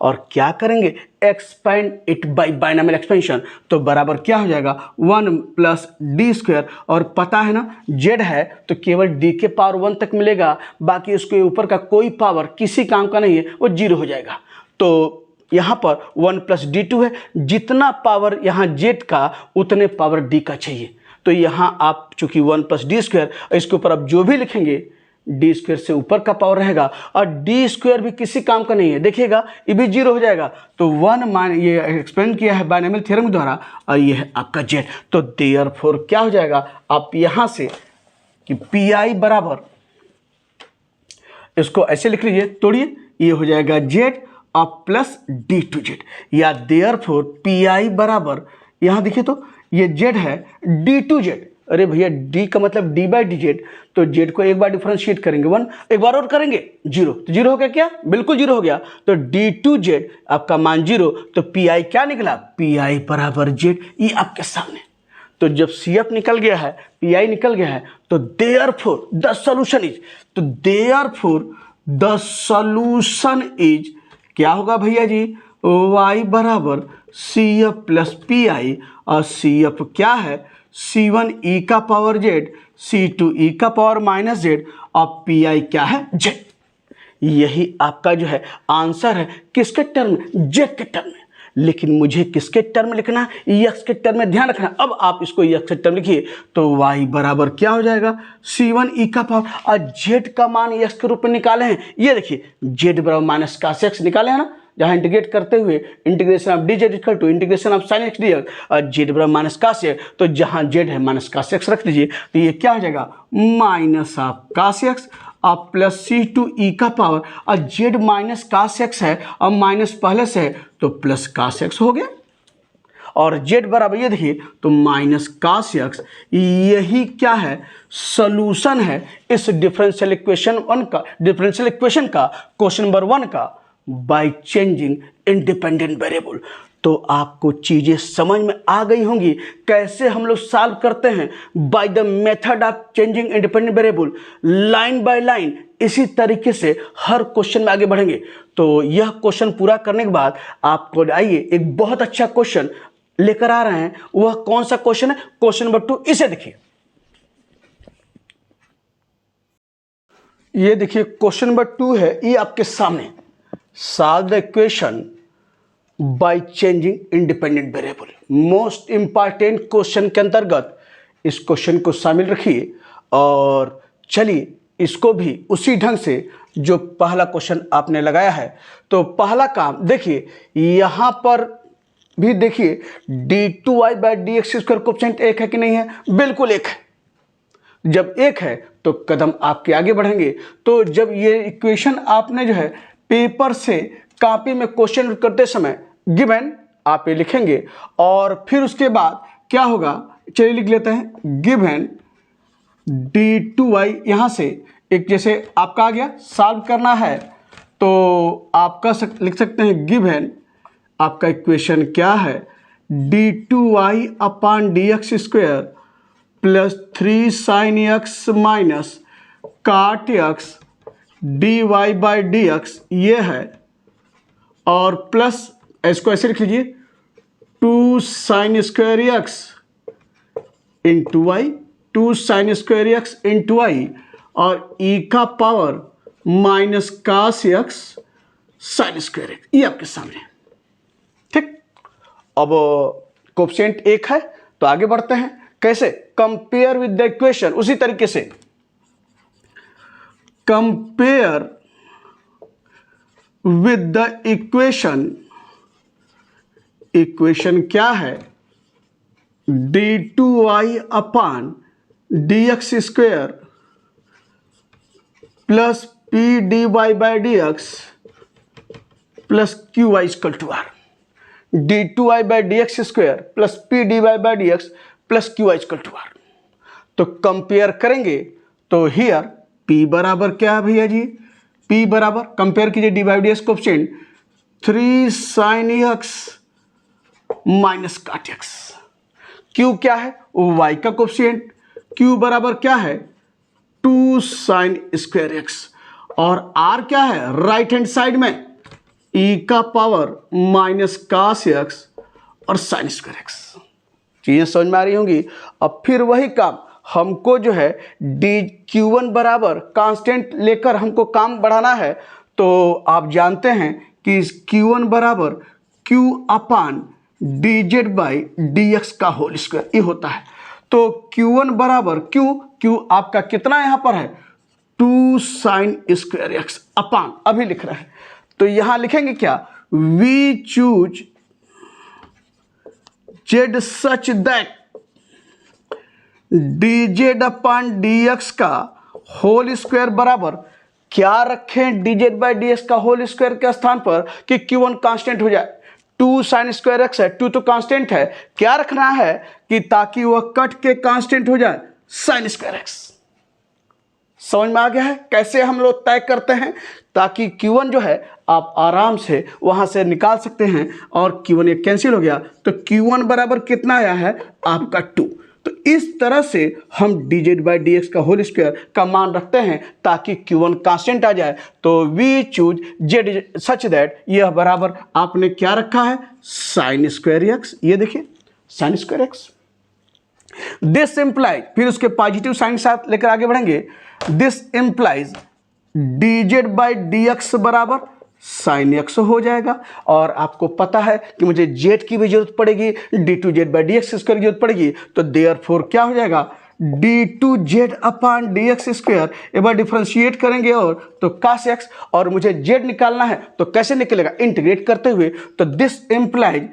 और क्या करेंगे? Expand it by binomial expansion, तो बराबर क्या हो जाएगा? 1 प्लस डी स्क्वायर, और पता है ना जेड है तो केवल डी के पावर 1 तक मिलेगा, बाकी उसके ऊपर का कोई पावर किसी काम का नहीं है, वो 0 हो जाएगा। तो यहाँ पर 1 प्लस D2 है, जितना पावर यहाँ जेड का उतने पावर डी का चाहिए। तो यहाँ आप चूंकि 1 प्लस डी स्क्वायर, इसके ऊपर आप जो भी लिखेंगे डी स्क्वायर से ऊपर का पावर रहेगा, और डी स्क्वायर भी किसी काम का नहीं है, देखिएगा ये भी 0 हो जाएगा। तो 1 मान ये एक्सपेंड किया है बाइनोमियल थ्योरम द्वारा, और ये है आपका जेड। तो देयरफॉर क्या हो जाएगा? आप यहाँ से कि PI बराबर, इसको ऐसे लिख लीजिए, तोड़िए, ये हो जाएगा जेड और प्लस D2Z, या देयरफॉर PI बराबर, यहाँ देखिए तो ये जेड है D2Z। अरे भैया D का मतलब D बाई डी जेड, तो जेड को एक बार डिफरेंशिएट करेंगे 1, एक बार और करेंगे 0, तो 0 हो गया क्या? बिल्कुल 0 हो गया। तो D2Z आपका मान 0, तो PI क्या निकला? PI बराबर जेड, ये आपके सामने। तो जब CF निकल गया है, PI निकल गया है, तो देयरफॉर द सॉल्यूशन इज, तो देयरफॉर द सॉल्यूशन इज क्या होगा भैया जी, y बराबर C F plus P I, और सी एफ क्या है, C1 e का पावर z, C2 e का पावर माइनस जेड, और पी आई क्या है, z। यही आपका जो है आंसर है, किसके टर्म में, z के टर्म में। लेकिन मुझे किसके टर्म लिखना है, x के टर्म में, ध्यान रखना। अब आप इसको x के टर्म लिखिए तो y बराबर क्या हो जाएगा, C1 e का पावर, और z का मान x के रूप में निकाले हैं। ये देखिए z बराबर माइनस cos x निकाले हैं ना, जहाँ इंटीग्रेट करते हुए integration of D Z equal to integration of sine X D X, और जेड बराबर माइनस कास एक्स, तो जहाँ जेड है माइनस कास एक्स रख दीजिए, तो ये क्या हो जाएगा, माइनस ऑफ कास एक्स और प्लस C2 e का पावर, और जेड माइनस कास एक्स है और माइनस पहले से है तो प्लस कास एक्स हो गया, और जेड बराबर ये देखिए तो माइनस कास एक्स। यही क्या है, सोल्यूशन है इस डिफरेंशियल इक्वेशन का क्वेश्चन नंबर 1 का, बाय चेंजिंग इंडिपेंडेंट वेरिएबल। तो आपको चीज़ें समझ में आ गई होंगी कैसे हम लोग सॉल्व करते हैं by the method of changing independent variable, line by line. इसी तरीके से हर क्वेश्चन में आगे बढ़ेंगे। तो यह क्वेश्चन पूरा करने के बाद आपको आइए एक बहुत अच्छा क्वेश्चन लेकर आ रहे हैं। वह कौन सा क्वेश्चन है, क्वेश्चन नंबर 2, इसे देखिए। ये देखिए क्वेश्चन नंबर 2 है, ये आपके सामने, solve the equation by changing independent variable. Most important question के अंतर्गत इस क्वेश्चन को शामिल रखिए, और चलिए इसको भी उसी ढंग से जो पहला क्वेश्चन आपने लगाया है। तो पहला काम देखिए, यहाँ पर भी देखिए d2y by D x square coefficient एक है कि नहीं है, बिल्कुल एक है। जब एक है तो कदम आपके आगे बढ़ेंगे। तो जब ये इक्वेशन आपने जो है पेपर से कॉपी में क्वेश्चन करते समय गिवन आप ये लिखेंगे, और फिर उसके बाद क्या होगा, चलिए लिख लेते हैं, गिवन d2y, यहाँ से एक जैसे आपका आ गया, सॉल्व करना है तो आपका लिख सकते हैं गिवन, आपका इक्वेशन क्या है, d2y upon d x square plus 3 sine x minus cot x dy by D x, ये है, और प्लस इसको ऐसे लिख लीजिए 2 sine square x into y, 2 sine square x into y, और e का power minus cos x sine square x, ये आपके सामने। ठीक, अब कोएफिशिएंट एक है तो आगे बढ़ते हैं। कैसे, कंपेयर विद द इक्वेशन, उसी तरीके से compare with the equation. Equation क्या है, d2y upon d x square plus P D Y by D x plus q y equal to r. d2y by D x square plus P D Y by D x plus q y equal to r. तो कंपेयर करेंगे तो हियर p बराबर क्या है भैया जी, p बराबर कंपेयर कीजिए d by D x coefficient 3 sine x minus cot x. q क्या है, y का कोएफिशिएंट, q बराबर क्या है 2 साइन स्क्वायर एक्स, और r क्या है राइट हैंड साइड में e का पावर माइनस कास एक्स और साइन स्क्वायर एक्स। चीजें समझ में आ रही होंगी। अब फिर वही काम हमको जो है q1 बराबर कांस्टेंट लेकर हमको काम बढ़ाना है। तो आप जानते हैं कि q1 बराबर q upon D Z by D x का होल स्क्वायर ये होता है। तो q1 बराबर q आपका कितना यहाँ पर है 2 साइन स्क्वायर एक्स अपान, अभी लिख रहे हैं तो यहाँ लिखेंगे क्या, we choose Z such that d z upon d x का होल स्क्वायर बराबर क्या रखें, d Z by D x का होल स्क्वायर के स्थान पर कि q1 कांस्टेंट हो जाए। 2 साइन स्क्वायर एक्स है, 2 तो कांस्टेंट है, क्या रखना है कि ताकि वह कट के कांस्टेंट हो जाए साइन स्क्वायर एक्स। समझ में आ गया है कैसे हम लोग तय करते हैं, ताकि q1 जो है आप आराम से वहां से निकाल सकते हैं, और q1 एक कैंसिल हो गया तो q1 बराबर कितना आया है आपका 2। तो इस तरह से हम dz बाई डी एक्स का होल स्क्वायर का मान रखते हैं ताकि Q1 कांस्टेंट आ जाए। तो we choose z such that यह बराबर आपने क्या रखा है, साइन स्क्वायर एक्स। ये देखिए sign square x. This implies, फिर उसके पॉजिटिव साइन के साथ लेकर आगे बढ़ेंगे। This implies dz by D x बराबर साइन एक्स हो जाएगा। और आपको पता है कि मुझे z की भी जरूरत पड़ेगी, d2z by D x square की जरूरत पड़ेगी। तो देयरफॉर क्या हो जाएगा, d2z अपान डी एक्स स्क्वायर। एक बार डिफ्रेंशिएट करेंगे और तो cos x, और मुझे z निकालना है तो कैसे निकलेगा, इंटीग्रेट करते हुए। तो दिस इम्प्लाइज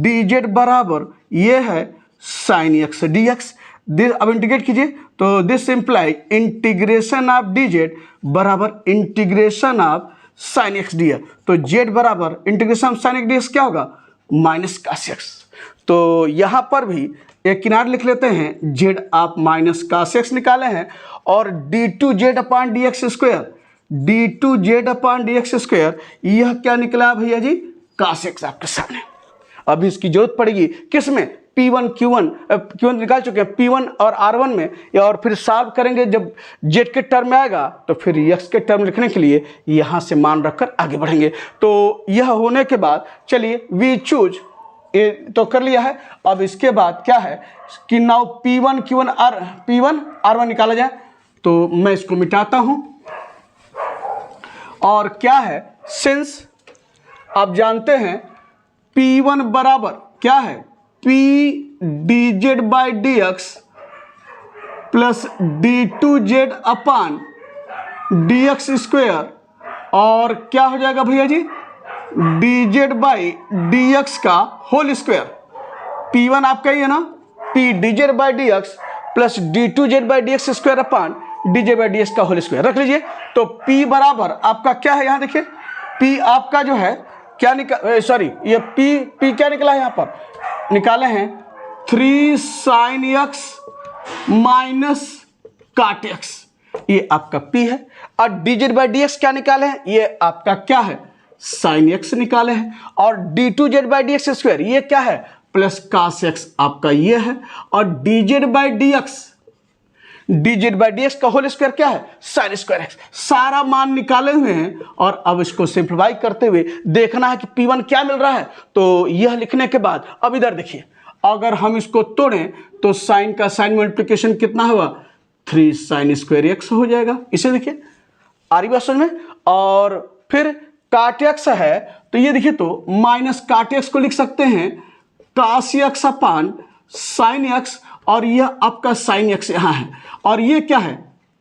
dz बराबर ये है साइन एक्स डी एक्स। अब इंटीग्रेट कीजिए तो this implies integration of dz बराबर integration of sine X D X. तो z बराबर integration of sine X D x क्या होगा, माइनस cos x। तो यहाँ पर भी एक किनारे लिख लेते हैं, z आप माइनस cos x निकाले हैं और d2z अपान डी एक्स स्क्वायर, d2z अपान डी एक्स स्क्वायर यह क्या निकला भैया जी, cos x आपके सामने। अभी इसकी जरूरत पड़ेगी किस में, P1 Q1 निकाल चुके हैं P1 और R1 में, और फिर सॉल्व करेंगे जब Z के टर्म में आएगा तो फिर X के टर्म लिखने के लिए यहाँ से मान रखकर आगे बढ़ेंगे। तो यह होने के बाद चलिए वी चूज ये तो कर लिया है। अब इसके बाद क्या है कि नाउ P1 R1 निकाला जाए। तो मैं इसको मिटाता हूँ और क्या है, सिंस आप जानते हैं P1 बराबर क्या है, P dz by D x plus d2z upon d x square, और क्या हो जाएगा भैया जी, dz बाई डी एक्स का होल स्क्वायर। P1 आपका ही है ना, P dz by D x plus d2z by D x square upon dz by D x का होल स्क्वायर रख लीजिए। तो P बराबर आपका क्या है, यहाँ देखिए P आपका जो है क्या ये P क्या निकला है, यहाँ पर निकाले हैं 3 sine x minus cot x, ये आपका P है। और dz बाई डी एक्स क्या निकाले हैं, ये आपका क्या है, साइन एक्स निकाले हैं। और d2z by D x square ये क्या है, प्लस cos x आपका ये है। और dz बाई डी एक्स का होल स्क्वायर क्या है, साइन स्क्वायर एक्स। सारा मान निकाले हुए हैं और अब इसको सिंप्लीफाई करते हुए देखना है कि P1 क्या मिल रहा है। तो यह लिखने के बाद अब इधर देखिए, अगर हम इसको तोड़ें तो साइन का साइन मल्टीप्लिकेशन कितना हुआ, 3 साइन स्क्वायर एक्स हो जाएगा। इसे देखिए आ रही बात समझ में। और फिर काट एक्स है तो ये देखिए तो माइनस काट एक्स को लिख सकते हैं cos x अपान साइन एक्स, और यह आपका साइन एक्स यहाँ है, और ये क्या है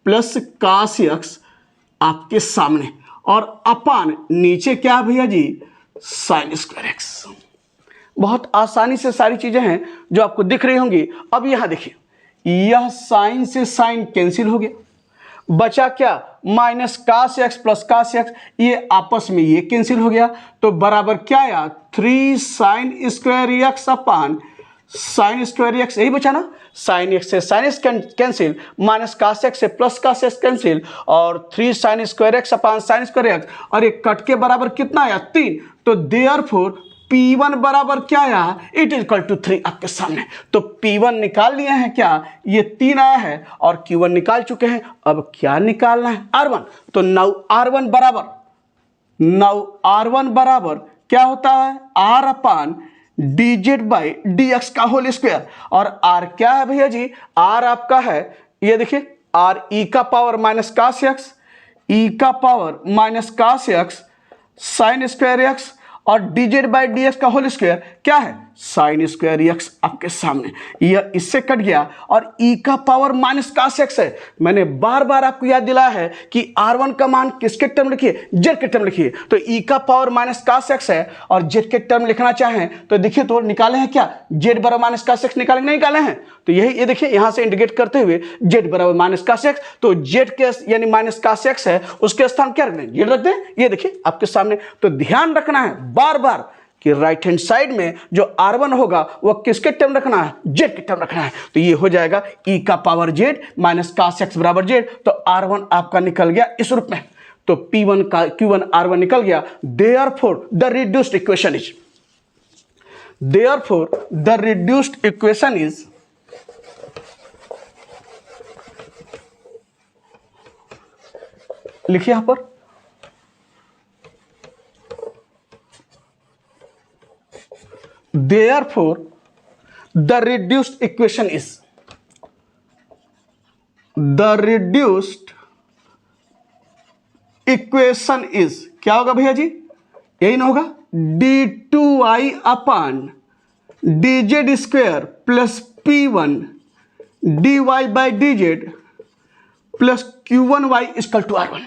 प्लस cos x आपके सामने, और अपान नीचे क्या है भैया जी, साइन स्क्वायर एक्स। बहुत आसानी से सारी चीजें हैं जो आपको दिख रही होंगी। अब यहाँ देखिए, यह साइन से साइन कैंसिल हो गया, बचा क्या, minus cos x plus cos x, ये आपस में ये कैंसिल हो गया। तो बराबर क्या आया, 3 sign square x upon sine square x, यही बचा ना, साइन एक्स से sine x cancel, minus cos x से प्लस cos x कैंसिल, और 3 sign square x upon sine square x, और एक कट के बराबर कितना आया, 3। तो देयरफॉर P1 बराबर क्या आया, इट इज इक्वल टू 3 आपके सामने। तो P1 निकाल लिए हैं क्या, ये 3 आया है, और Q1 निकाल चुके हैं। अब क्या निकालना है, R1। तो नाउ R1 बराबर क्या होता है, R upon dz by D x का होल स्क्वायर। और R क्या है भैया जी, R आपका है ये देखिए R e का power minus cos x, e का power minus cos x sign square x, और dz बाई डी एक्स का होल स्क्वायर क्या है, साइन स्क्वायर एक्स आपके सामने। यह इससे कट गया, और e का पावर माइनस cos x है। मैंने बार बार आपको याद दिलाया है कि R1 का मान किसके टर्म लिखिए, z के टर्म लिखिए। तो e का पावर माइनस cos x है, और z के टर्म लिखना चाहें तो देखिए तो निकाले हैं क्या, z बराबर माइनस cos x निकाले नहीं निकाले हैं। तो यही ये देखिए यहाँ से इंटीग्रेट करते हुए z बराबर माइनस cos x, तो z के यानी माइनस cos x है उसके स्थान क्या रख दें, z रख दें। ये देखिए आपके सामने। तो ध्यान रखना है बार बार कि राइट हैंड साइड में जो R1 होगा वह किसके टर्म रखना है, z के टर्म रखना है। तो ये हो जाएगा e का power z minus cos x बराबर z। तो R1 आपका निकल गया इस रूप में। तो P1 का Q1 R1 निकल गया। Therefore the reduced equation is लिखिए यहां पर, therefore the reduced equation is, the reduced equation is क्या होगा भैया जी, यही ना होगा, d2y upon dz square plus p1 dy by dz plus q1y equal to r1।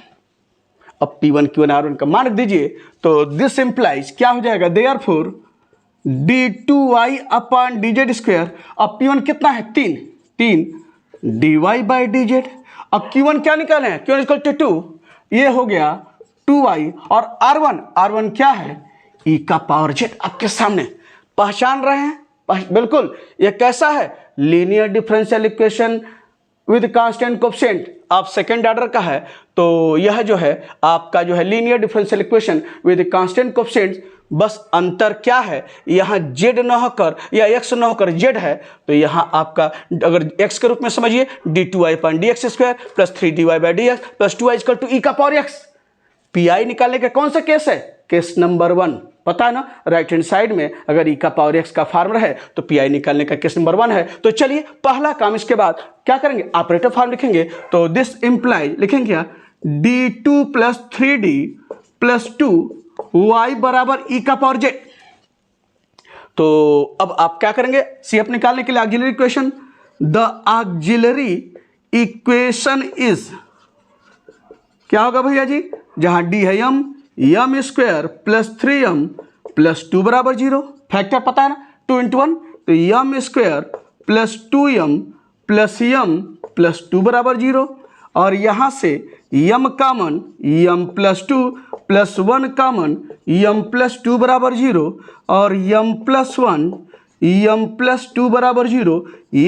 अब p1 q1 r1 का मान रख दीजिए, तो दिस इंप्लाइज क्या हो जाएगा, therefore d2y upon dz square, अब p1 कितना है 3 dy बाई dz, अब q1 क्या निकाले हैं, q1 इक्वल टू 2, ये हो गया 2y, और r1 क्या है, e का पावर z आपके सामने, पहचान रहे हैं, बिल्कुल ये कैसा है, linear differential equation with constant coefficient. आप सेकंड ऑर्डर का है तो यह जो है आपका जो है linear differential equation with constant coefficient, बस अंतर क्या है, यहाँ z न होकर या x न होकर z है, तो यहाँ आपका अगर x के रूप में समझिए d2y upon dx square plus 3dy by dx plus 2y equal to e का पावर x। पी निकालने का कौन सा केस है, केस नंबर 1, पता है ना, राइट हैंड साइड में अगर e का पावर x का फार्मूला है तो पी निकालने का केस नंबर 1 है। तो चलिए पहला काम, इसके बाद क्या करेंगे, ऑपरेटर फॉर्म लिखेंगे, तो दिस इंप्लाई लिखेंगे क्या, d2 plus 3d plus 2y बराबर e का पावर z। तो अब आप क्या करेंगे, CF निकालने के लिए auxiliary equation, the auxiliary equation is क्या होगा भैया जी, जहां d है m square plus 3m plus 2 बराबर 0, फैक्टर पता है ना 2 × 1, तो m square plus 2m plus m plus 2 बराबर 0, और यहाँ से m कामन m प्लस 2 प्लस 1 कामन m प्लस 2 बराबर 0, और m प्लस 1 m प्लस 2 बराबर 0,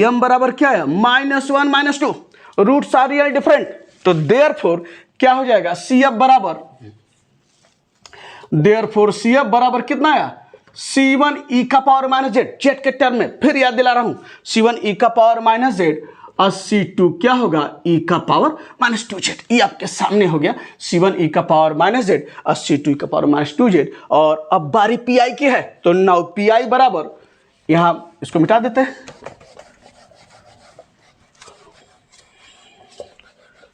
m बराबर क्या है, -1 -2, रूट्स आर रियल डिफरेंट, तो देयरफॉर क्या हो जाएगा, CF बराबर, देयरफॉर CF बराबर कितना आया, C1 e का पावर माइनस z के टर्म में, फिर याद दिला रहा हूं, C1 e का पावर माइनस z और C2 क्या होगा, e का पावर माइनस 2z, ये आपके सामने हो गया, C1 e का पावर माइनस z और C2 e का पावर माइनस 2z। और अब बारी PI की है, तो नाउ PI बराबर, यहां इसको मिटा देते हैं,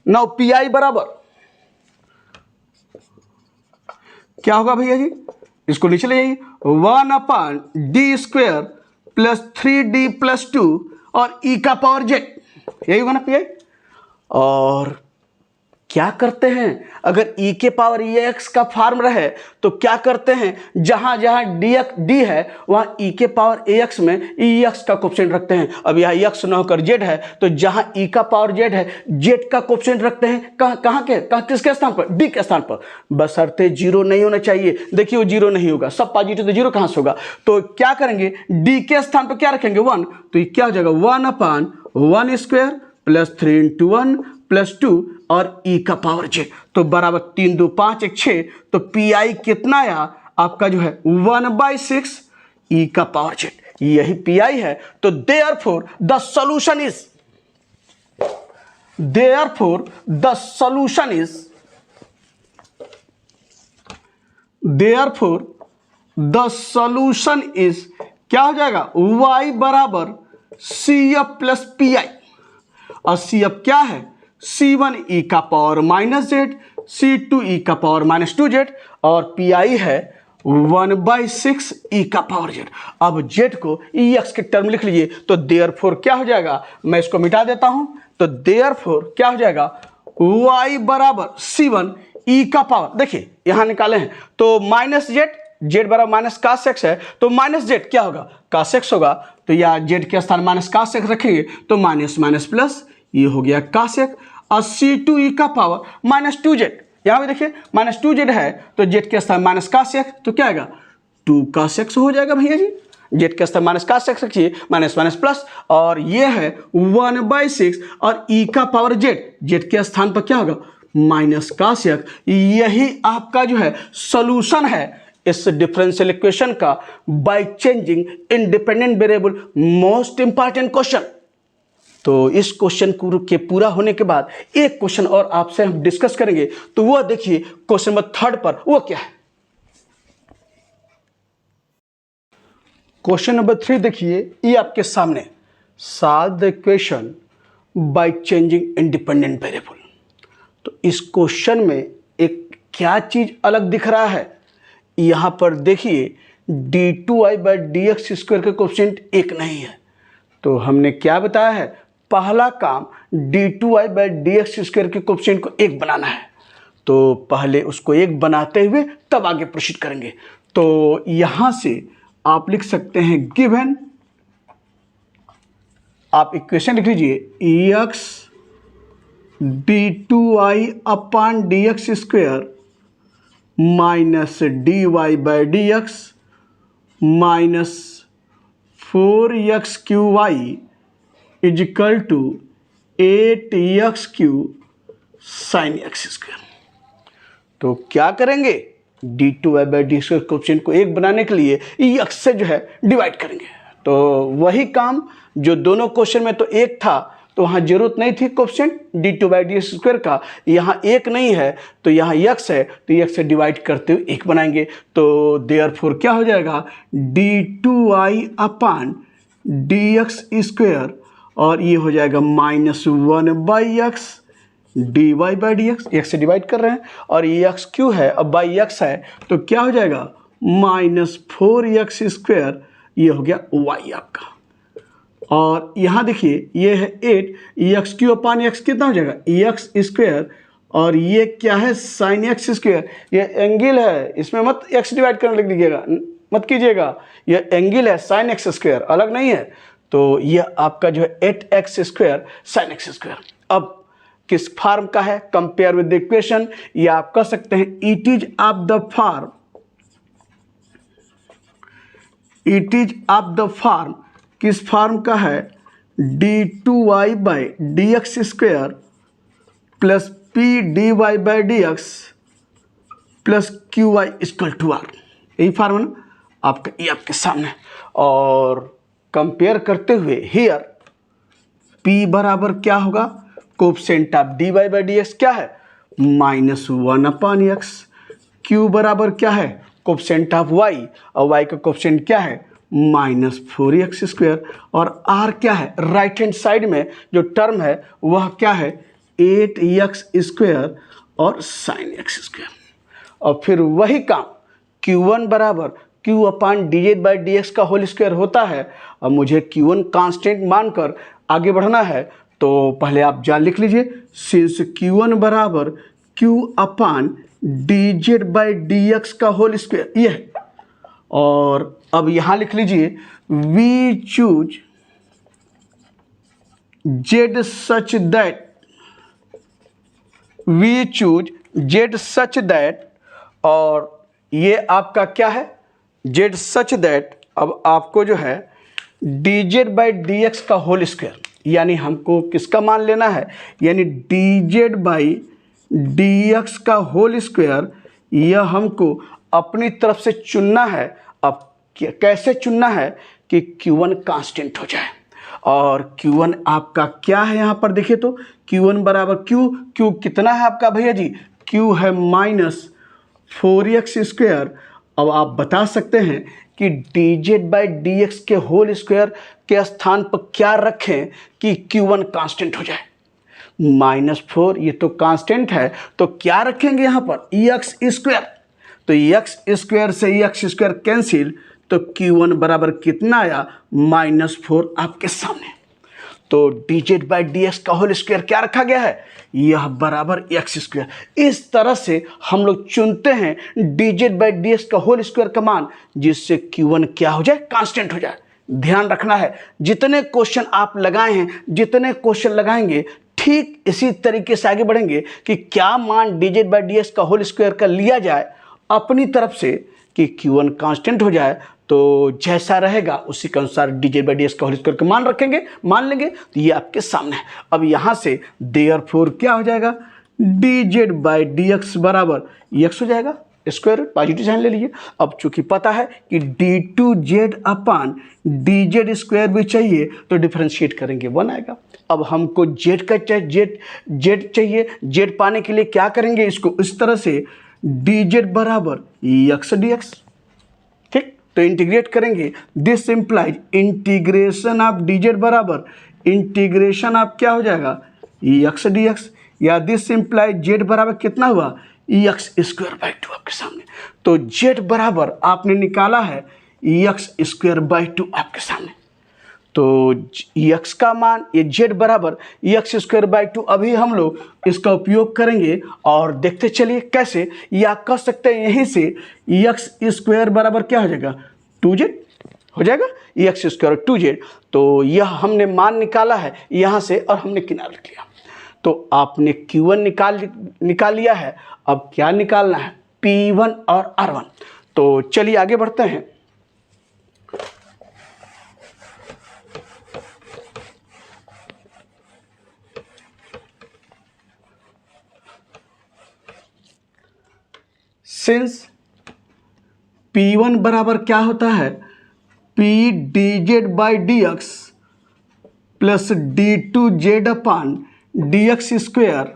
नाउ PI बराबर क्या होगा भैया जी, इसको नीचे ले जाइए, 1 upon d square plus 3d plus 2 और e का पावर z, यही होगा ना PI। और क्या करते हैं, अगर e के पावर ex का फार्मूला है तो क्या करते हैं, जहां जहां d है वहां e के पावर ax में ex का कोएफिशिएंट रखते हैं। अब यहाँ x न होकर z है, तो जहां e का पावर z है z का कोएफिशिएंट रखते हैं, कहाँ किसके स्थान पर, d के स्थान पर, बशर्ते 0 नहीं होना चाहिए। देखिए वो 0 नहीं होगा, सब पॉजिटिव, तो 0 कहाँ से होगा, तो क्या करेंगे, d के स्थान पर क्या रखेंगे 1, तो ये क्या हो जाएगा 1 अपान 1 स्क्वायर प्लस 3 × 1 प्लस 2 और e का पावर j, तो बराबर 3 2 5 1 6, तो PI कितना आया आपका जो है 1/6 e का पावर z, यही PI है। तो therefore the solution is, therefore the solution is, therefore the solution is क्या हो जाएगा, y बराबर CF प्लस PI, और CF क्या है, C1 e का power minus z, C2 e का पावर माइनस 2z, और PI है 1/6 e का पावर z। अब z को ex के टर्म लिख लीजिए, तो देयरफॉर क्या हो जाएगा, मैं इसको मिटा देता हूं, तो देयरफॉर क्या हो जाएगा, y बराबर C1 e का पावर, देखिए यहां निकाले हैं तो माइनस z बराबर माइनस cos x है, तो माइनस z क्या होगा, cos x होगा, तो या z के स्थान माइनस cos x रखेंगे तो माइनस माइनस प्लस, ये हो गया cos x, और C2 e का पावर माइनस 2z, यहाँ पे देखिए माइनस 2z है, तो z के स्थान माइनस cos x, तो क्या आएगा 2 cos x हो जाएगा भैया जी, z के स्थान माइनस cos x रखिए, माइनस माइनस प्लस, और ये है 1/6 और e का पावर z के स्थान पर क्या होगा माइनस cos x। यही आपका जो है सॉल्यूशन है इस डिफरेंशियल इक्वेशन का bye changing independent variable. Most important question, तो इस क्वेश्चन के पूरा होने के बाद एक क्वेश्चन और आपसे हम डिस्कस करेंगे, तो वह देखिए क्वेश्चन नंबर 3 पर वो क्या है। क्वेश्चन नंबर 3 देखिए, ये आपके सामने, solve the equation by changing independent variable. तो इस क्वेश्चन में एक क्या चीज अलग दिख रहा है, यहां पर देखिए d2i/dx² का कोएफिशिएंट 1 नहीं है। तो हमने क्या बताया है, पहला काम d2i/dx² के कोएफिशिएंट को 1 बनाना है। तो पहले उसको 1 बनाते हुए तब आगे प्रोसीड करेंगे। तो यहां से आप लिख सकते हैं गिवन, आप इक्वेशन लिख लीजिए x d2i/dx² minus dy/dx minus 4x3y equal to 8x³ sin x²। तो क्या करेंगे, d2i/dx² कोएफिशिएंट को 1 बनाने के लिए x से जो है डिवाइड करेंगे। तो वही काम जो दोनों क्वेश्चन में तो 1 था, तो वहाँ जरूरत नहीं थी कोएफिशिएंट d2/dx² का, यहाँ 1 नहीं है तो यहाँ x है, तो x से डिवाइड करते हुए 1 बनाएंगे। तो देयरफॉर क्या हो जाएगा, d2i/dx² और ये हो जाएगा -1/x dy/dx, x से डिवाइड कर रहे हैं और ये x³ है, अब बाई x है तो क्या हो जाएगा -4x², ये हो गया y आपका। और यहाँ देखिए ये है 8, x³ कितना हो जाएगा x² और ये क्या है sin x², ये एंगल है, इसमें मत x डिवाइड करने लग लीजिएगा, मत कीजिएगा, ये एंगल है sin x², अलग नहीं है। तो ये आपका जो है 8x² sin x²। अब किस फॉर्म का है, कंपेयर विद द इक्वेशन, ये आप कह सकते हैं it is of the form, किस फॉर्म का है, d2i/dx² plus pdy/dx plus qy equal to r, यही फॉर्म है ना आपका, ये आपके सामने। और कंपेयर करते हुए हियर p बराबर क्या होगा, कोएफिशिएंट ऑफ dy/dx क्या है -1/x, q बराबर क्या है कोएफिशिएंट ऑफ y और y का कोएफिशिएंट क्या है -4x², और r क्या है, राइट हैंड साइड में जो टर्म है वह क्या है 8x² और sin x²। और फिर वही काम q1 बराबर q/dz/dx का होल स्क्वायर होता है। और मुझे q1 कांस्टेंट मानकर आगे बढ़ना है, तो पहले आप जान लिख लीजिए, सिंस q1 बराबर q/dz/dx का होल स्क्वायर ये है। और अब यहां लिख लीजिए we choose z such that, और ये आपका क्या है z सच दैट, अब आपको जो है dz/dx का होल स्क्वायर, यानी हमको किसका मान लेना है, यानी dz/dx का होल स्क्वायर, यह हमको अपनी तरफ से चुनना है। अब कैसे चुनना है कि q1 कांस्टेंट हो जाए, और q1 आपका क्या है, यहाँ पर देखिए तो q1 बराबर q कितना है आपका भैया जी, q है -4x²। अब आप बता सकते हैं कि dz/dx के होल स्क्वायर के स्थान पर क्या रखें कि q1 कांस्टेंट हो जाए, -4 ये तो कांस्टेंट है, तो क्या रखेंगे यहाँ पर x², तो x² से x² कैंसिल, तो q1 बराबर कितना आया -4 आपके सामने। तो dz/dx का होल स्क्वायर क्या रखा गया है, यह बराबर x²। इस तरह से हम लोग चुनते हैं dz/dx का होल स्क्वायर का मान, जिससे q1 क्या हो जाए, कांस्टेंट हो जाए। ध्यान रखना है, जितने क्वेश्चन आप लगाए हैं, जितने क्वेश्चन लगाएंगे, ठीक इसी तरीके से आगे बढ़ेंगे कि क्या मान dz/dx का होल स्क्वायर का लिया जाए अपनी तरफ से कि q1 कांस्टेंट हो जाए। तो जैसा रहेगा उसी के अनुसार dz/dx का होल स्क्वायर का मान रखेंगे, मान लेंगे, तो ये आपके सामने है। अब यहाँ से देयरफॉर क्या हो जाएगा, dz/dx बराबर x हो जाएगा, स्क्वायर रूट, पॉजिटिव साइन ले लीजिए। अब चूंकि पता है कि d2z अपान dz स्क्वायर भी चाहिए तो डिफरेंशिएट करेंगे 1 आएगा। अब हमको z का z चाहिए, z पाने के लिए क्या करेंगे, इसको इस तरह से dz बराबर x dx, ठीक। तो इंटीग्रेट करेंगे, this implies integration of dz बराबर इंटीग्रेशन ऑफ क्या हो जाएगा x dx, या दिस इंप्लाइज z बराबर कितना हुआ x स्क्वायर बाई 2 आपके सामने। तो z बराबर आपने निकाला है x स्क्वायर बाई 2 आपके सामने। तो x का मान ये z बराबर x स्क्वायर बाई 2, अभी हम लोग इसका उपयोग करेंगे और देखते चलिए कैसे, या कह सकते हैं यहीं से x स्क्वायर बराबर क्या हो जाएगा 2z हो जाएगा, x स्क्वायर 2z। तो यह हमने मान निकाला है यहाँ से और हमने किनारा रख लिया। तो आपने Q1 निकाल लिया है, अब क्या निकालना है P1 और R1। तो चलिए आगे बढ़ते हैं। सिंस P1 बराबर क्या होता है P dz by dx plus d2z upon dx square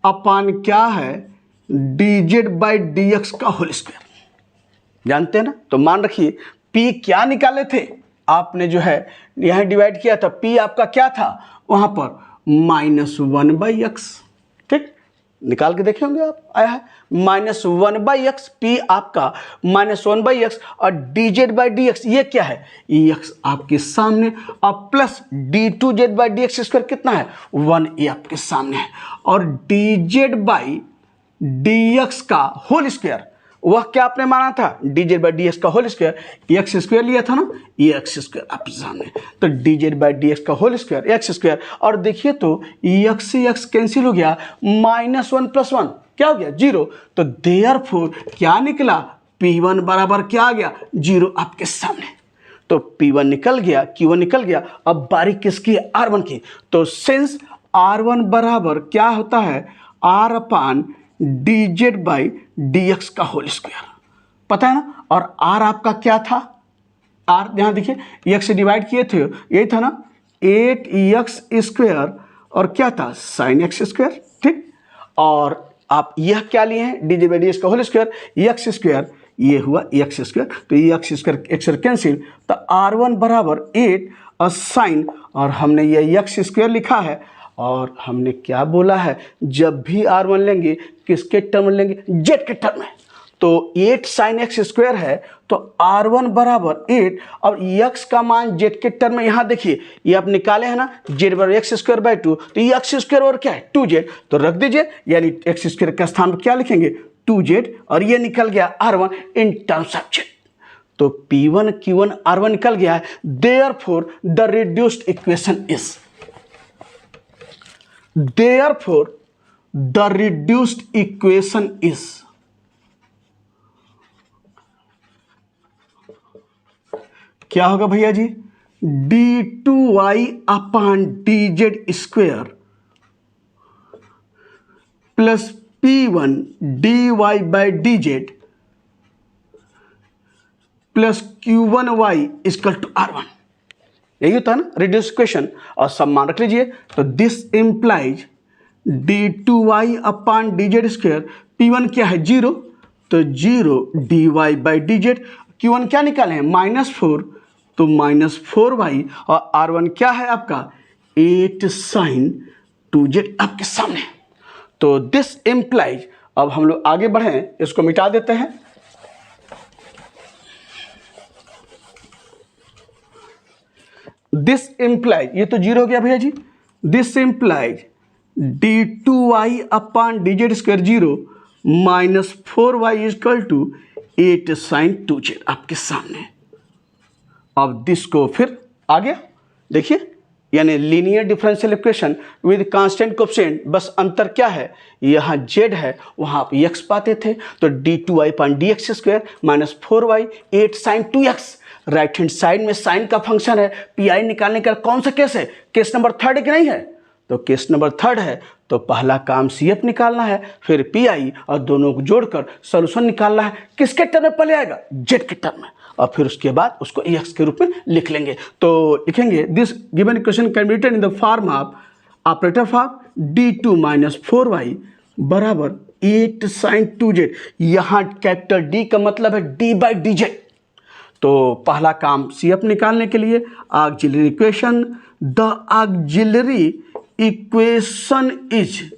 upon क्या है dz बाई dx का होल स्क्वायर, जानते हैं ना। तो मान रखिए P क्या निकाले थे आपने, जो है यहाँ डिवाइड किया था, P आपका क्या था वहाँ पर -1 बाई एक्स, ठीक। निकाल के देखे होंगे आप, आया है -1 बाई एक्स, P आपका -1 बाई एक्स और dz बाई dx ये क्या है x आपके सामने, और plus d2z by dx square कितना है 1 ये आपके सामने है, और dz बाई dx का होल स्क्वायर वह क्या आपने माना था dz बाई dx का होल स्क्वायर, एक्स स्क्वायर लिया था ना, ये एक्स स्क्वायर आपके सामने, तो dz बाई dx का होल स्क्वायर एक्स स्क्वायर, और देखिए तो x से x कैंसिल हो गया, -1 + 1 क्या हो गया 0। तो देयरफॉर क्या निकला P1 बराबर क्या आ गया 0 आपके सामने। तो P1 निकल गया, Q1 निकल गया। अब बारी किसकी है R1 की। तो सिंस R1 बराबर क्या होता है R upon dz by dx का होल स्क्वायर, पता है ना। और R आपका क्या था, R यहाँ देखिए x से डिवाइड किए थे, यही था ना 8x स्क्वायर और क्या था sin x स्क्वायर, ठीक। और आप यह क्या लिए हैं dz बाई dx का होल स्क्वायर, x स्क्वायर ये हुआ x स्क्वायर, तो ये x स्क्वायर x कैंसिल, तो R1 बराबर 8 और साइन, और हमने ये x स्क्वायर लिखा है, और हमने क्या बोला है जब भी R1 लेंगे किसके टर्म लेंगे z के टर्म में। तो 8 साइन x स्क्वायर है, तो R1 बराबर 8 और x का मान z के टर्म में, यहाँ देखिए ये आप निकाले हैं ना z बराबर x स्क्वायर बाई 2, तो ये x स्क्वायर और क्या है 2z, तो रख दीजिए, यानी x स्क्वायर का स्थान पर क्या लिखेंगे 2z, और ये निकल गया R1 in terms of z। तो P1 Q1 R1 निकल गया है, therefore the reduced equation is, therefore the reduced equation is क्या होगा भैया जी d2y upon dz square plus P1 dy by dz plus Q1y equal to R1, यही होता है ना रिड्यूस इक्वेशन। और सब मान रख लीजिए, तो this implies d2y upon dz square, P1 क्या है 0, तो 0 dy बाई dz, Q1 क्या निकाले हैं -4, तो -4y, और R1 क्या है आपका 8 साइन 2z आपके सामने। तो दिस इंप्लाइज, अब हम लोग आगे बढ़ें, इसको मिटा देते हैं। दिस इंप्लाइज, ये तो 0 हो गया भैया जी, this implies d2y upon dz square 0 -4y equal to 8 साइन 2z आपके सामने। अब दिस को फिर आ गया, देखिए यानी linear differential equation with constant coefficient, बस अंतर क्या है यहाँ z है वहाँ आप x पाते थे, तो d2y upon dx square -4y 8 sine 2x, right hand side में साइन का फंक्शन है, पी आई निकालने का कौन सा केस है, केस नंबर 3 कि नहीं है, तो केस नंबर थर्ड है, तो पहला काम CF निकालना है, फिर PI और दोनों को जोड़कर सोल्यूशन निकालना है। किसके टर्म में पहले आएगा? Z के टर्म में, और फिर उसके बाद उसको EX के रूप में लिख लेंगे। तो लिखेंगे this given equation can be written in the form of operator form d2 - 4y बराबर 8 sin 2z। यहाँ कैपिटल D का मतलब है d/dz। तो पहला काम CF निकालने के लिए auxiliary equation, the auxiliary equation is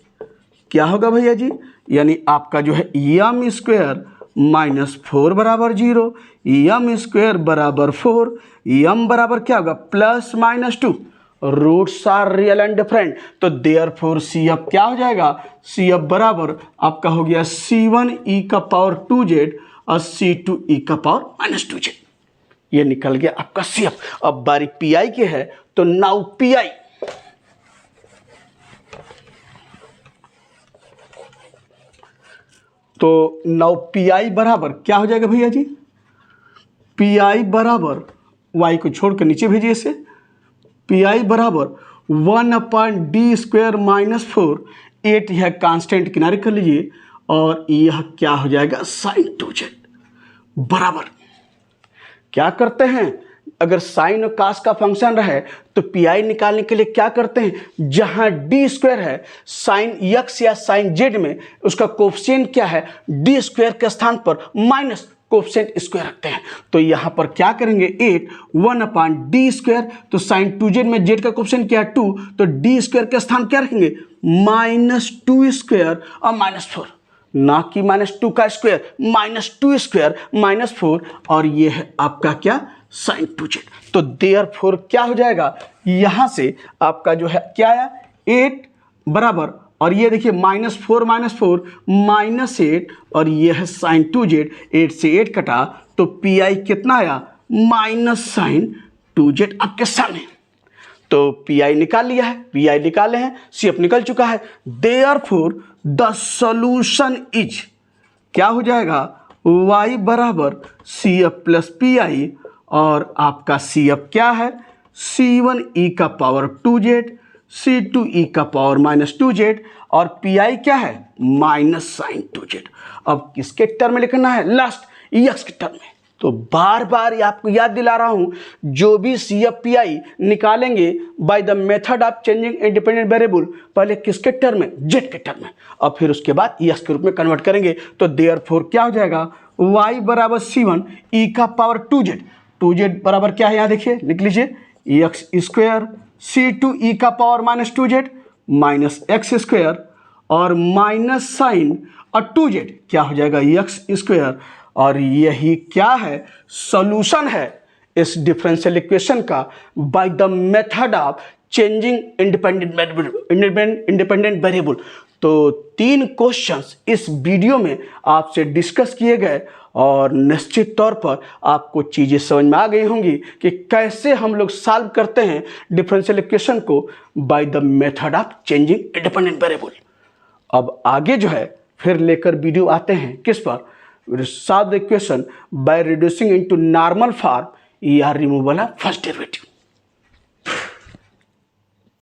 क्या होगा भैया जी? यानी आपका जो है m² - 4 बराबर 0, m² बराबर 4, m बराबर क्या होगा? +-2। Roots are real and different, तो देयरफॉर CF क्या हो जाएगा? CF बराबर आपका हो गया C1e⁻²z और C2e⁻²z। ये निकल गया आपका CF। अब बारी PI के है, तो नाउ PI बराबर क्या हो जाएगा भैया जी? PI बराबर y को छोड़ कर नीचे भेजिए इसे। PI बराबर 1/d² - 4, 8 यह कांस्टेंट किनारे कर लीजिए, और यह क्या हो जाएगा? sin 2z बराबर क्या करते हैं? अगर साइन और कास का फंक्शन रहे तो PI निकालने के लिए क्या करते हैं? जहां d² है साइन x या साइन z में उसका कोफिशिएंट क्या है? d² के स्थान पर माइनस कोफिशिएंट स्क्वायर रखते हैं। तो यहां पर क्या करेंगे? 8 1/d², तो साइन 2z में z का कोफिशिएंट क्या है? 2, तो d² के स्थान क्या रखेंगे? -2² और -4, ना कि -2 का स्क्वायर, -2² -4, और ये है आपका क्या? sin 2z। तो देयरफॉर क्या हो जाएगा? यहां से आपका जो है क्या आया? 8 बराबर, और ये देखिए -4 -4 -8, और ये है sin 2z। 8 से 8 कटा, तो PI कितना आया? -sin 2z आपके सामने। तो PI निकाल लिया है, PI निकाले हैं, CF निकल चुका है। देयरफॉर द सॉल्यूशन इज क्या हो जाएगा? y बराबर CF + PI, और आपका CF क्या है? C1e⁻²z, C2e⁻²z, और PI क्या है? -sin 2z। अब किसके टर्म में लिखना है? लास्ट EX के टर्म में। तो बार बार आपको याद दिला रहा हूं, जो भी CF PI निकालेंगे by the method of changing independent variable, पहले किसके टर्म में? Z के टर्म में, और फिर उसके बाद EX के रूप में कन्वर्ट करेंगे। तो देयरफॉर क्या हो जाएगा? y बराबर C1e⁻²z, 2z बराबर क्या है? यहाँ देखिए लिख लीजिए x², C2e⁻²z -x², और माइनस साइन और 2z क्या हो जाएगा? x²। और यही क्या है? सॉल्यूशन है इस डिफरेंशियल इक्वेशन का by the method of changing independent variable. तो 3 क्वेश्चंस इस वीडियो में आपसे डिस्कस किए गए, और निश्चित तौर पर आपको चीज़ें समझ में आ गई होंगी कि कैसे हम लोग सॉल्व करते हैं डिफरेंशियल इक्वेशन को by the method of changing independent variable. अब आगे जो है फिर लेकर वीडियो आते हैं किस पर? Solve the equation by reducing into normal form या रिमूवल ऑफ फर्स्ट डेरिवेटिव।